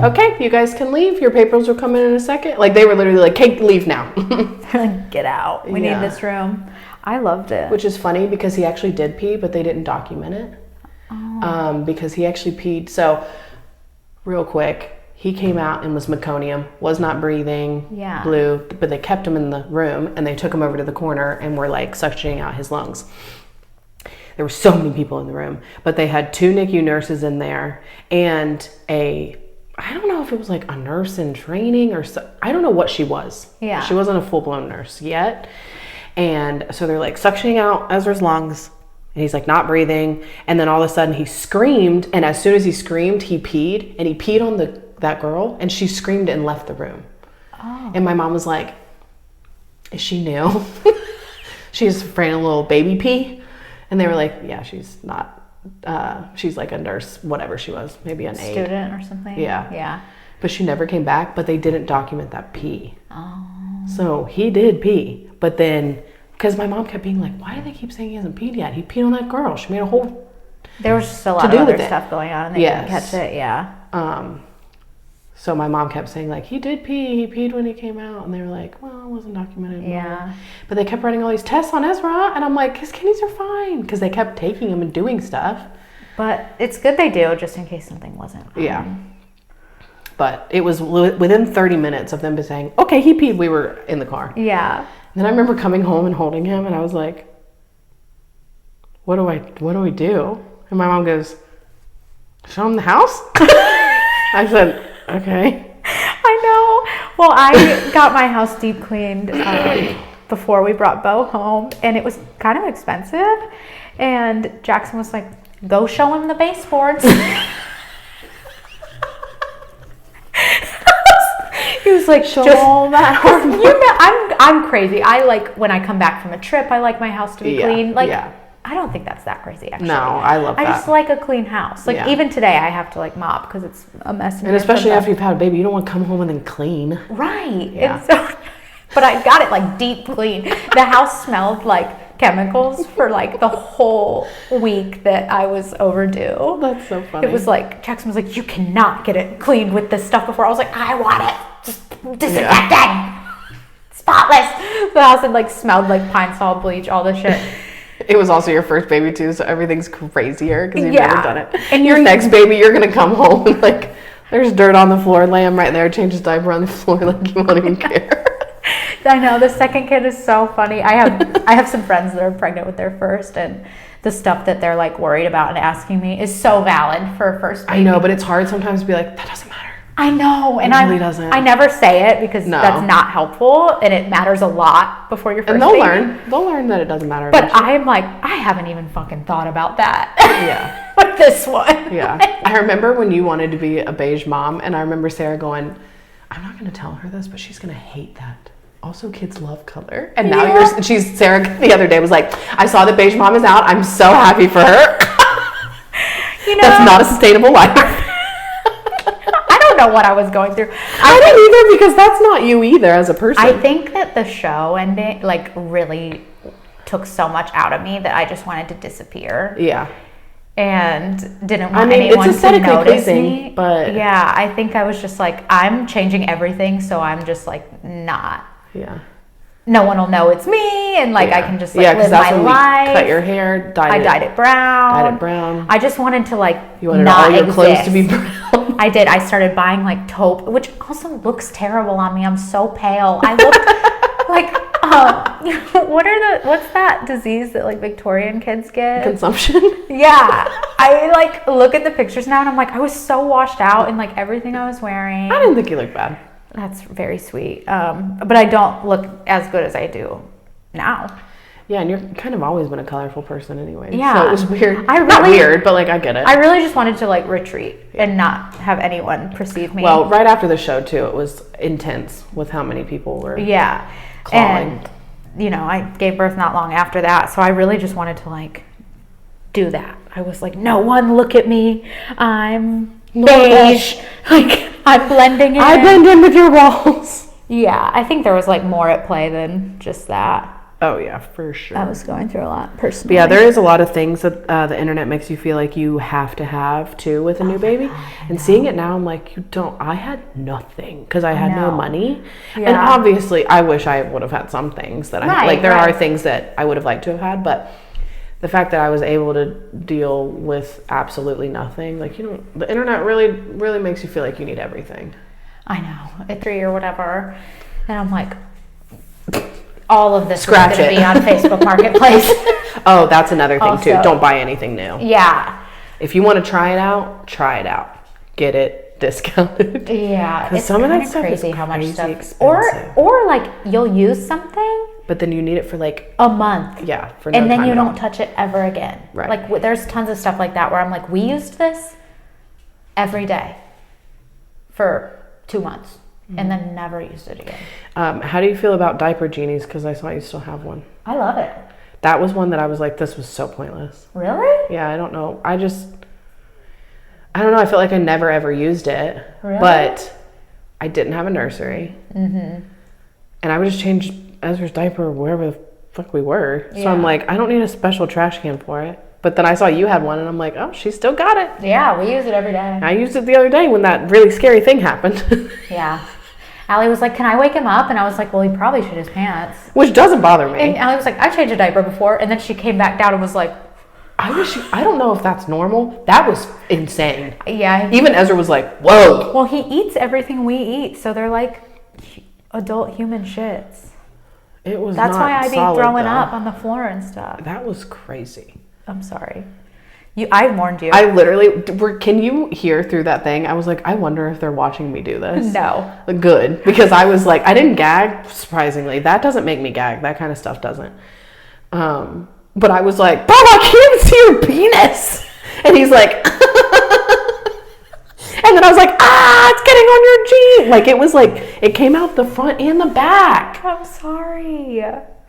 okay, you guys can leave. Your papers will come in a second. Like, they were literally like, hey, leave now. Get out. We need this room. I loved it. Which is funny because he actually did pee, but they didn't document it. Oh. Because he actually peed. So, real quick, he came out and was meconium, was not breathing, blue, but they kept him in the room and they took him over to the corner and were like suctioning out his lungs. There were so many people in the room, but they had 2 NICU nurses in there and I don't know if it was like a nurse in training or I don't know what she was. Yeah. She wasn't a full-blown nurse yet. And so they're like suctioning out Ezra's lungs. And he's like not breathing. And then all of a sudden he screamed. And as soon as he screamed, he peed. And he peed on that girl. And she screamed and left the room. Oh. And my mom was like, is she new? She's afraid of a little baby pee. And they were like, yeah, she's not. She's like a nurse, whatever she was. Maybe an aide. Student or something? Yeah. Yeah. But she never came back. But they didn't document that pee. Oh. So he did pee. But then... Because my mom kept being like, why do they keep saying he hasn't peed yet? He peed on that girl. She made a whole... There was just a lot of other stuff going on and they didn't catch it, yeah. So my mom kept saying, like, he did pee. He peed when he came out. And they were like, well, it wasn't documented. Yeah. But they kept running all these tests on Ezra. And I'm like, his kidneys are fine. Because they kept taking him and doing stuff. But it's good they do, just in case something wasn't. Yeah. But it was within 30 minutes of them saying, okay, he peed. We were in the car. Yeah. And then I remember coming home and holding him. And I was like, what do we do? And my mom goes, show him the house? I said, okay. I know. Well, I got my house deep cleaned before we brought Bo home, and it was kind of expensive. And Jackson was like, go show him the baseboards. He was like, show all that hard work. You know, I'm crazy. I like, when I come back from a trip, I like my house to be clean. Like, I don't think that's that crazy, actually. No, I love that. I just like a clean house. Like, even today, I have to, like, mop because it's a mess. And especially after you've had a baby, you don't want to come home and then clean. Right. Yeah. But I got it, like, deep clean. The house smelled like chemicals for, like, the whole week that I was overdue. That's so funny. It was like, Jackson was like, you cannot get it cleaned with this stuff before. I was like, I want it. Just disinfecting. Spotless. The house had, like, smelled like pine sol, bleach, all this shit. It was also your first baby too, so everything's crazier because you've Yeah. never done it. And your next baby, you're gonna come home and like there's dirt on the floor, lay him right there, change his diaper on the floor, like you won't even care. I know, the second kid is so funny. I have some friends that are pregnant with their first, and the stuff that they're like worried about and asking me is so valid for a first baby. I know, but it's hard sometimes to be like, that doesn't matter. I know, and it really doesn't. I never say it because that's not helpful, and it matters a lot before your first and they'll baby. They'll learn that it doesn't matter. But I'm like, I haven't even fucking thought about that. Yeah. With this one. Yeah. I remember when you wanted to be a beige mom, and I remember Sarah going, I'm not going to tell her this, but she's going to hate that. Also, kids love color. And now Sarah the other day was like, I saw that beige mom is out. I'm so happy for her. You know, that's not a sustainable life. I don't know what I was going through. I don't either, because that's not you either as a person. I think that the show ending like really took so much out of me that I just wanted to disappear. Yeah. And didn't want anyone to notice pleasing, me. But yeah, I think I was just like, I'm changing everything, so I'm just like not. Yeah. No one will know it's me, and like I can just like live that's my when life. Cut your hair, dyed it brown. Dyed it brown. I just wanted to like you wanted not all your exist. clothes to be brown. I did. I started buying like taupe, which also looks terrible on me. I'm so pale. I look like what's that disease that like Victorian kids get? Consumption. Yeah. I like look at the pictures now and I'm like, I was so washed out in like everything I was wearing. I didn't think you looked bad. That's very sweet. But I don't look as good as I do now. Yeah, and you're kind of always been a colorful person anyway. Yeah. So it was weird. Not weird, but like I get it. I really just wanted to like retreat and not have anyone perceive me. Well, right after the show too, it was intense with how many people were calling. And you know, I gave birth not long after that, so I really just wanted to like do that. I was like, no one look at me. I'm beige. Like I'm blending in. I blend in with your walls. Yeah, I think there was like more at play than just that. Oh yeah, for sure. I was going through a lot personally. But yeah, there is a lot of things that the internet makes you feel like you have to have too with a new baby. And seeing it now, I'm like, you don't. I had nothing because I had no money. Yeah. And obviously, I wish I would have had some things that I had. Like there are things that I would have liked to have had, but the fact that I was able to deal with absolutely nothing, like the internet really makes you feel like you need everything. I know, at 3 or whatever, and I'm like. All of this is going to be on Facebook Marketplace. Oh, that's another thing too. Don't buy anything new. Yeah. If you want to try it out. Get it discounted. Yeah. Because some of that stuff crazy is how much stuff. Expensive. Or like you'll use something, but then you need it for like a month. Yeah. For and then you don't touch it ever again. Right. Like there's tons of stuff like that where I'm like, we used this every day for 2 months. And then never used it again. How do you feel about diaper genies? Because I saw you still have one. I love it. That was one that I was like, this was so pointless. Really? Yeah, I don't know. I don't know. I felt like I never ever used it. Really? But I didn't have a nursery. Mm-hmm. And I would just change Ezra's diaper wherever the fuck we were. So I'm like, I don't need a special trash can for it. But then I saw you had one, and I'm like, oh, she still got it. Yeah, we use it every day. I used it the other day when that really scary thing happened. Yeah. Allie was like, can I wake him up? And I was like, well, he probably shit his pants. Which doesn't bother me. And Allie was like, I changed a diaper before. And then she came back down and was like, I don't know if that's normal. That was insane. Yeah. Even Ezra was like, whoa. Well, he eats everything we eat. So they're like adult human shits. It was That's not why I be solid, throwing though. up on the floor and stuff. That was crazy. I'm sorry. I warned you. I literally, can you hear through that thing? I was like, I wonder if they're watching me do this. No. Good. Because I was like, I didn't gag, surprisingly. That doesn't make me gag. That kind of stuff doesn't. But I was like, Bob, I can't even see your penis. And he's like, and then I was like, it's getting on your jean. Like, it was like, it came out the front and the back. I'm sorry.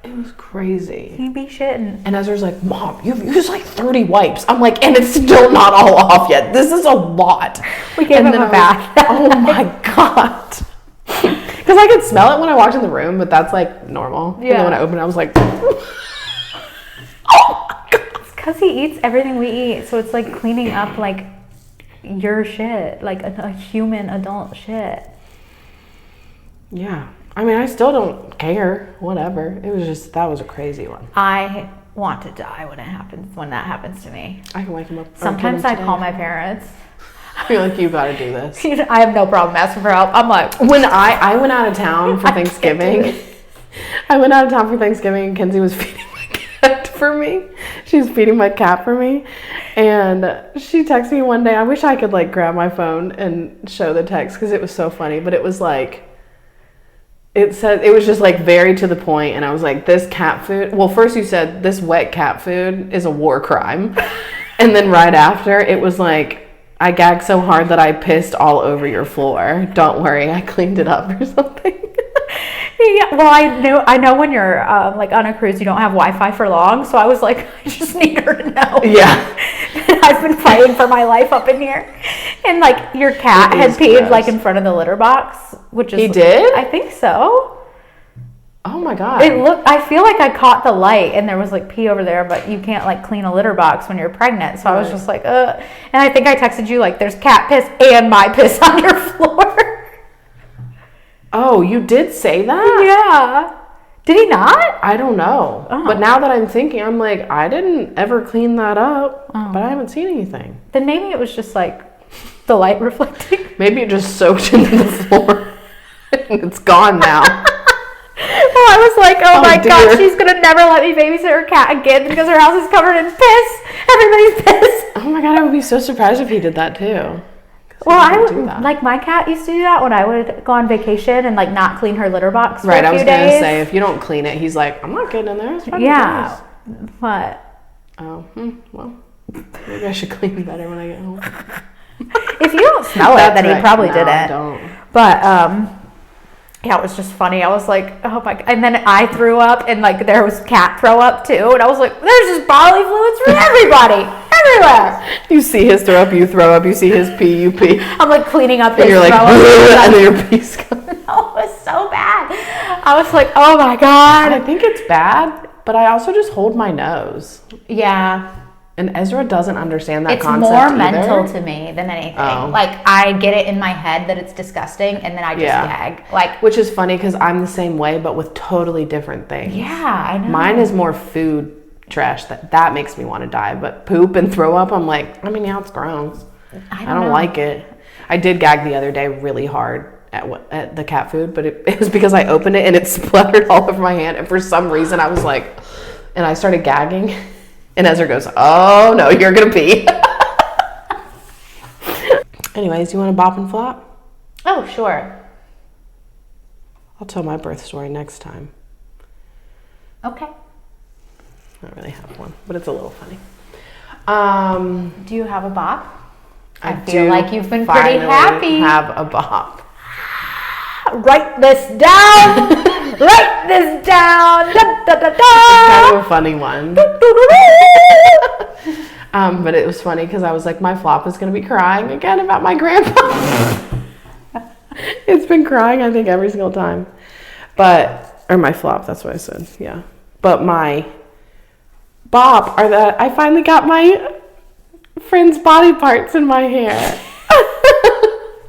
It was crazy. He be shitting. And Ezra's like, Mom, you've used like 30 wipes. I'm like, and it's still not all off yet. This is a lot. We gave him a bath. Oh my God. Because I could smell it when I walked in the room, but that's like normal. Yeah. And then when I opened it, I was like, oh my God. It's because he eats everything we eat. So it's like cleaning up like your shit, like a human adult shit. Yeah. I mean, I still don't care. Whatever. It was just, that was a crazy one. I want to die when that happens to me. I can wake him up. Sometimes I call my parents. I feel like you got to do this. I have no problem asking for help. I'm like, when I went out of town for Thanksgiving, and Kenzie was feeding my cat for me. She was feeding my cat for me, and she texted me one day. I wish I could like grab my phone and show the text because it was so funny. But it was like, it said, it was just like very to the point, and I was like, this cat food. Well, first you said this wet cat food is a war crime, and then right after it was like, I gagged so hard that I pissed all over your floor. Don't worry, I cleaned it up or something. Yeah, well, I know when you're like on a cruise, you don't have Wi-Fi for long, so I was like, I just need her to know. Yeah. I've been fighting for my life up in here, and like your cat had peed gross. like in front of the litter box, which is he did. I think so. Oh my God. I feel like I caught the light and there was like pee over there, but you can't like clean a litter box when you're pregnant. So I was just like, And I think I texted you like, there's cat piss and my piss on your floor. Oh, you did say that? Yeah. Did he not? I don't know. Oh. But now that I'm thinking, I'm like, I didn't ever clean that up, but I haven't seen anything. Then maybe it was just like the light reflecting. Maybe it just soaked into the floor and it's gone now. Well, I was like, oh my dear. God, she's going to never let me babysit her cat again because her house is covered in piss. Everybody's piss. Oh my God, I would be so surprised if he did that too. Well, I would, like my cat used to do that when I would go on vacation and like not clean her litter box for a few days. Right, I was going to say, if you don't clean it, he's like, I'm not getting in there. It's yeah, but oh, well, maybe I should clean better when I get home. if you don't smell it, then he probably didn't. I don't. But yeah, it was just funny. I was like, oh my God. And then I threw up and like there was cat throw up too. And I was like, there's just bodily fluids for everybody. Everywhere. You see his throw up, you throw up. You see his pee, you pee. I'm like cleaning up his and you're like, throw up. and then your pee's gone. No, it was so bad. I was like, oh my God. I think it's bad, but I also just hold my nose. Yeah. And Ezra doesn't understand that It's concept more either. mental to me than anything. Oh. Like I get it in my head that it's disgusting and then I just gag. Like, which is funny because I'm the same way, but with totally different things. yeah, I know. Mine is more food trash that makes me want to die, but poop and throw up, I'm like, I mean, yeah, it's gross. I don't know. like it. I did gag the other day really hard at the cat food, but it was because I opened it and it spluttered all over my hand, and for some reason I was like, and I started gagging. And Ezra goes, oh, no, you're going to pee. Anyways, you want to bop and flop? Oh, sure. I'll tell my birth story next time. Okay. I don't really have one, but it's a little funny. Do you have a bop? I do feel like you've been pretty happy. Have a bop. Write this down. Write this down. Da, da, da, da. It's kind of a funny one. But it was funny because I was like, my flop is going to be crying again about my grandpa. It's been crying, I think, every single time. Or my flop, that's what I said, yeah. But my bop are that I finally got my friend's body parts in my hair.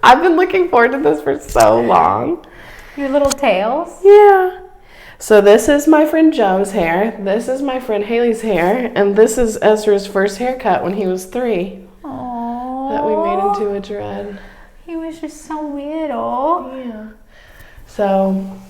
I've been looking forward to this for so long. Your little tails? Yeah. So this is my friend Joe's hair. This is my friend Haley's hair. And this is Ezra's first haircut when he was 3. Aww. That we made into a dread. He was just so little. Yeah. So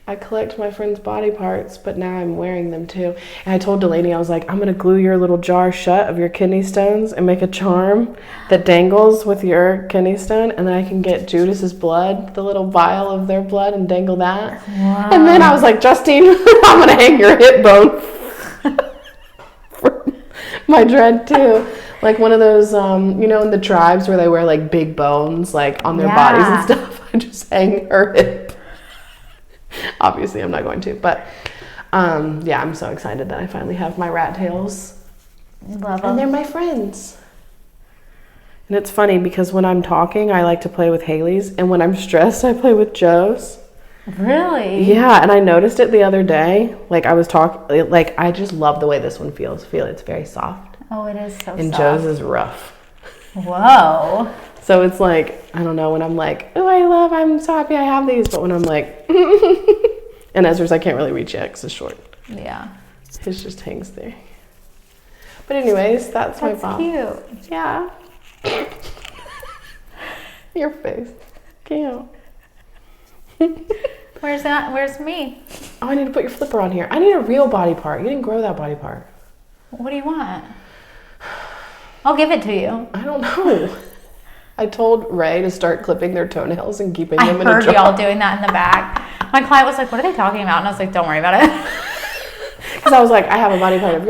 I collect my friend's body parts, but now I'm wearing them too. And I told Delaney, I was like, I'm going to glue your little jar shut of your kidney stones and make a charm that dangles with your kidney stone. And then I can get Judas's blood, the little vial of their blood, and dangle that. Wow. And then I was like, Justine, I'm going to hang your hip bone for my dread too. Like one of those, you know, in the tribes where they wear like big bones like on their bodies and stuff. I just hang her hip. Obviously, I'm not going to, but yeah, I'm so excited that I finally have my rat tails. Love them. And they're my friends. And it's funny because when I'm talking, I like to play with Haley's, and when I'm stressed, I play with Joe's. Really? Yeah, and I noticed it the other day. Like I was talking, like I just love the way this one feels. Feel it's very soft. Oh, it is so And soft. Joe's is rough. Whoa. So it's like, I don't know, when I'm like, oh, I'm so happy I have these. But when I'm like, and Ezra's, I can't really reach yet because it's short. Yeah. His just hangs there. But anyways, that's my bob. That's cute. Yeah. Your face. Cute. Where's that? Where's me? Oh, I need to put your flipper on here. I need a real body part. You didn't grow that body part. What do you want? I'll give it to you. I don't know. I told Ray to start clipping their toenails and keeping them in a I heard jar. y'all doing that in the back. My client was like, what are they talking about? And I was like, don't worry about it. Because I was like, I have a body part of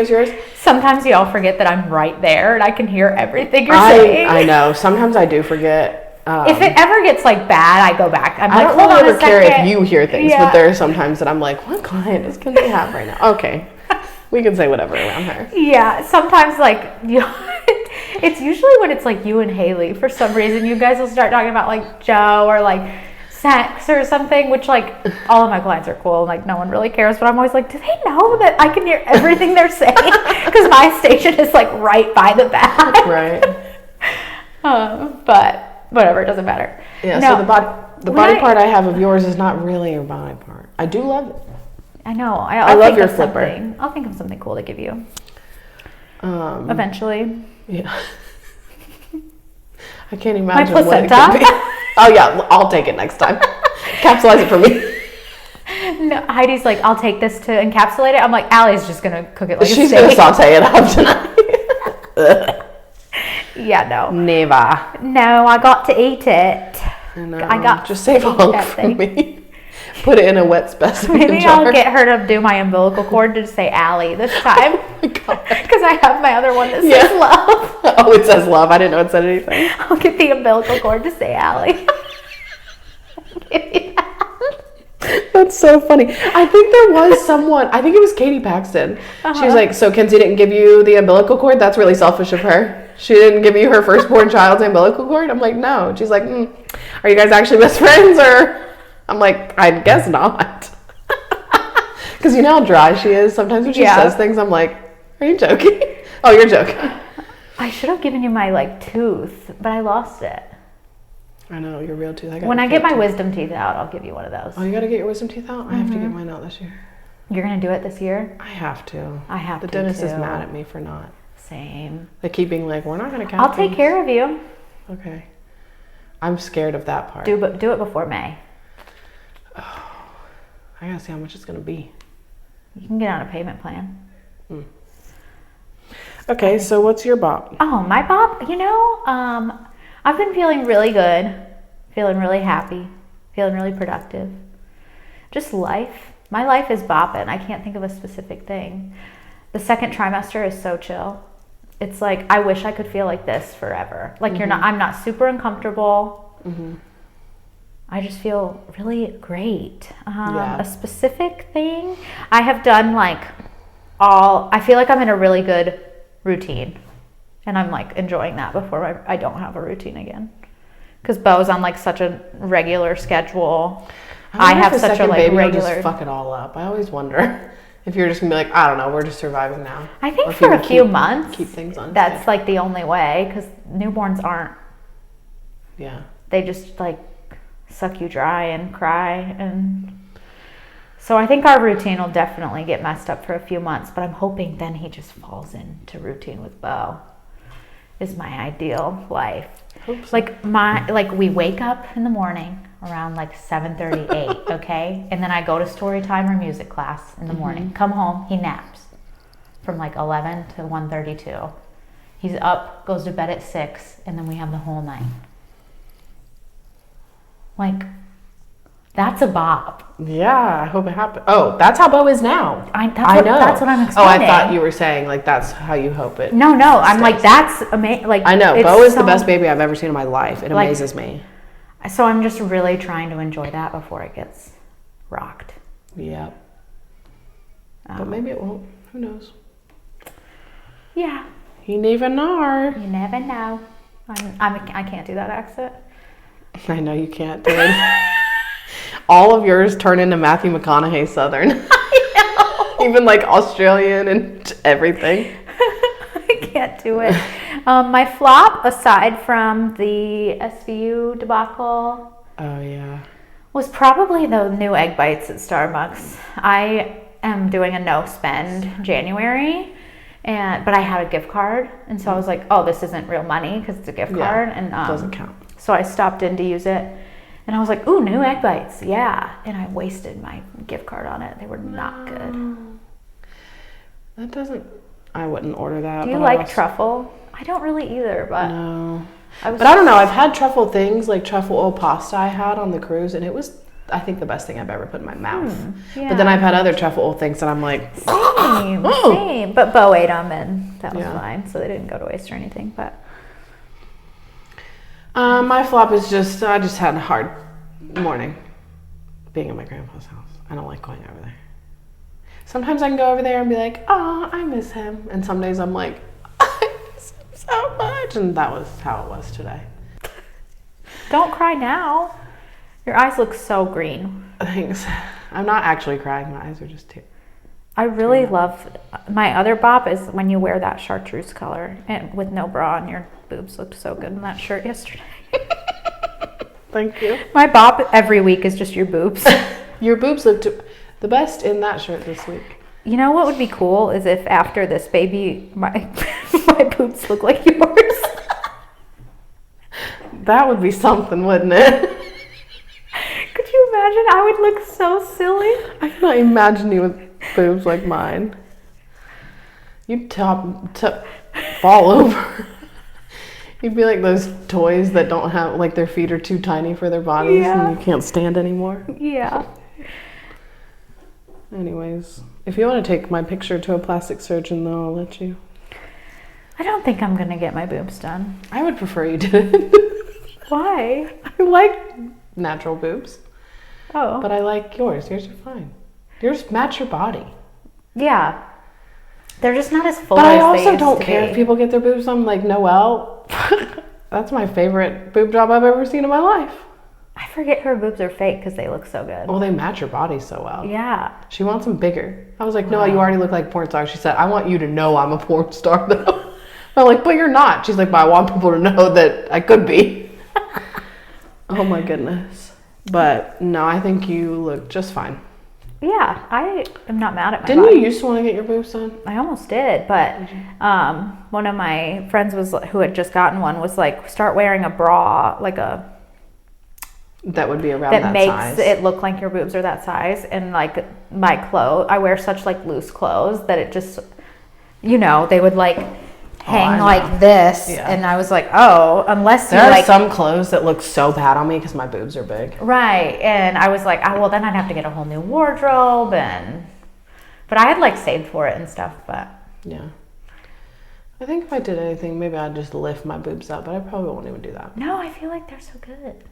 yours. Sometimes y'all forget that I'm right there and I can hear everything you're saying. I know. Sometimes I do forget. If it ever gets like bad, I go back. I'm I like, don't hold really on ever a care second. if you hear things, Yeah. but there are some times that I'm like, what client is can they have right now? Okay. We can say whatever around her. Yeah, sometimes like it's usually when it's like you and Haley. For some reason, you guys will start talking about like Joe or like sex or something, which like all of my clients are cool. Like no one really cares, but I'm always like, do they know that I can hear everything they're saying? Because my station is like right by the back. Right. But whatever, it doesn't matter. Yeah. No, So the body part I have of yours is not really a body part. I do love it. I know. I love your flipper. I'll think of something cool to give you. Eventually. Yeah. I can't imagine My what it placenta? could be. Oh yeah, I'll take it next time. Capsulize it for me. No, Heidi's like, I'll take this to encapsulate it. I'm like, Allie's just gonna cook it like She's a steak. gonna saute it up tonight. Yeah, no. Never. No, I got to eat it. I got just save a to eat hunk that for thing. me. Put it in a wet specimen Maybe jar. I'll get her to do my umbilical cord to say Allie this time. Oh my God. Because I have my other one that says love. Oh, it says love. I didn't know it said anything. I'll get the umbilical cord to say Allie. That's so funny. I think there was someone, I think it was Katie Paxton. She was like, so Kenzie didn't give you the umbilical cord? That's really selfish of her. She didn't give you her firstborn child's umbilical cord? I'm like, no. She's like, are you guys actually best friends? Or I'm like, I guess not. Because you know how dry she is? Sometimes when she says things, I'm like, are you joking? Oh, you're joking. I should have given you my like tooth, but I lost it. I know, your real tooth. When I get my wisdom teeth out, I'll give you one of those. Oh, you gotta get your wisdom teeth out? I have to get mine out this year. You're gonna do it this year? I have to. I have the to dentist is too. mad at me for not. Same. They keep being like, we're not gonna count I'll take things." care of you. Okay. I'm scared of that part. Do it before May. Oh, I gotta see how much it's gonna be. You can get on a payment plan. Okay, so what's your bop? Oh, my bop, you know, I've been feeling really good, feeling really happy, feeling really productive. Just life. My life is bopping. I can't think of a specific thing. The second trimester is so chill. It's like, I wish I could feel like this forever. Like I'm not super uncomfortable. I just feel really great. A specific thing, I have done I feel like I'm in a really good routine. And I'm like enjoying that before I don't have a routine again. Because Bo's on like such a regular schedule. I have such a like baby regular. Just fuck it all up. I always wonder If you're just gonna be like, I don't know, we're just surviving now. I think for a few months, keep things on. That's like the only way, because newborns aren't. Yeah. They just like suck you dry and cry, and so I think our routine will definitely get messed up for a few months. But I'm hoping then he just falls into routine with Bo. Is my ideal life. Hope so. Like we wake up in the morning around like 7:38, okay? And then I go to story time or music class in the morning. Come home, he naps from like 11 to 1:32. He's up, goes to bed at 6, and then we have the whole night. Like, that's a bop. Yeah, I hope it happens. Oh, that's how Bo is now. I know. That's what I'm explaining. Oh, I thought you were saying like that's how you hope it. No. I'm like, that's amazing. Like, I know. Bo is the best baby I've ever seen in my life. It amazes me. So I'm just really trying to enjoy that before it gets rocked. Yeah. But maybe it won't. Who knows? Yeah. You never know. You never know. I can't do that accent. I know you can't do it. All of yours turn into Matthew McConaughey Southern. I know. Even like Australian and everything. I can't do it. My flop, aside from the SVU debacle, oh yeah, was probably the new egg bites at Starbucks. I am doing a no spend January, but I had a gift card, and so I was like, oh, this isn't real money because it's a gift card, and doesn't count. So I stopped in to use it, and I was like, ooh, new egg bites, yeah, and I wasted my gift card on it. They were not good. That doesn't. I wouldn't order that. Do you like truffle? I don't really either, but no. But I don't know. I've had truffle things like truffle oil pasta I had on the cruise, and it was, I think, the best thing I've ever put in my mouth. Yeah. But then I've had other truffle oil things, and I'm like, same. But Bo ate them, and that was fine, so they didn't go to waste or anything. But my flop is just I just had a hard morning being at my grandpa's house. I don't like going over there. Sometimes I can go over there and be like, oh, I miss him. And some days I'm like, I miss him so much. And that was how it was today. Don't cry now. Your eyes look so green. Thanks. I'm not actually crying. My eyes are just tears. I really love, my other bop is when you wear that chartreuse color and with no bra, and your boobs looked so good in that shirt yesterday. Thank you. My bop every week is just your boobs. Your boobs looked the best in that shirt this week. You know what would be cool is if after this baby, my boobs look like yours. That would be something, wouldn't it? Could you imagine? I would look so silly. I cannot imagine you with boobs like mine. You'd fall over. You'd be like those toys that don't have, like their feet are too tiny for their bodies and you can't stand anymore. Yeah. Anyways, if you want to take my picture to a plastic surgeon, though, I'll let you. I don't think I'm going to get my boobs done. I would prefer you did. Why? I like natural boobs. Oh. But I like yours. Yours are fine. Yours match your body. Yeah. They're just not as full but as I also they used don't to care be. if people get their boobs done. Like, Noelle, that's my favorite boob job I've ever seen in my life. I forget her boobs are fake because they look so good. Well, they match your body so well. Yeah. She wants them bigger. I was like, no, you already look like a porn star. She said, I want you to know I'm a porn star, though. I'm like, but you're not. She's like, but I want people to know that I could be. Oh, my goodness. But, no, I think you look just fine. Yeah, I am not mad at my Didn't body. you used to want to get your boobs done? I almost did, but one of my friends who had just gotten one was like, start wearing a bra, like a... That would be around that makes size. it look like your boobs are that size. And like my clothes, I wear such like loose clothes that it just, they would like hang like this. Yeah. And I was like, oh, unless there are some clothes that look so bad on me because my boobs are big. Right. And I was like, oh, well, then I'd have to get a whole new wardrobe. But I had like saved for it and stuff. But yeah. I think if I did anything, maybe I'd just lift my boobs up, but I probably won't even do that. No, I feel like they're so good.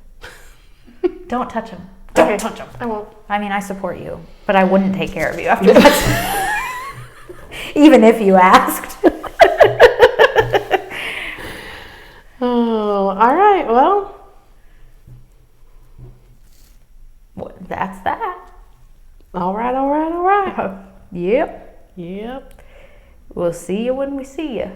Don't touch them. Don't touch them. I won't. I mean, I support you, but I wouldn't take care of you after that. Even if you asked. Oh, all right. Well, That's that. All right. Yep. Yep. We'll see you when we see you.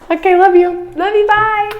Okay, love you. Love you, bye.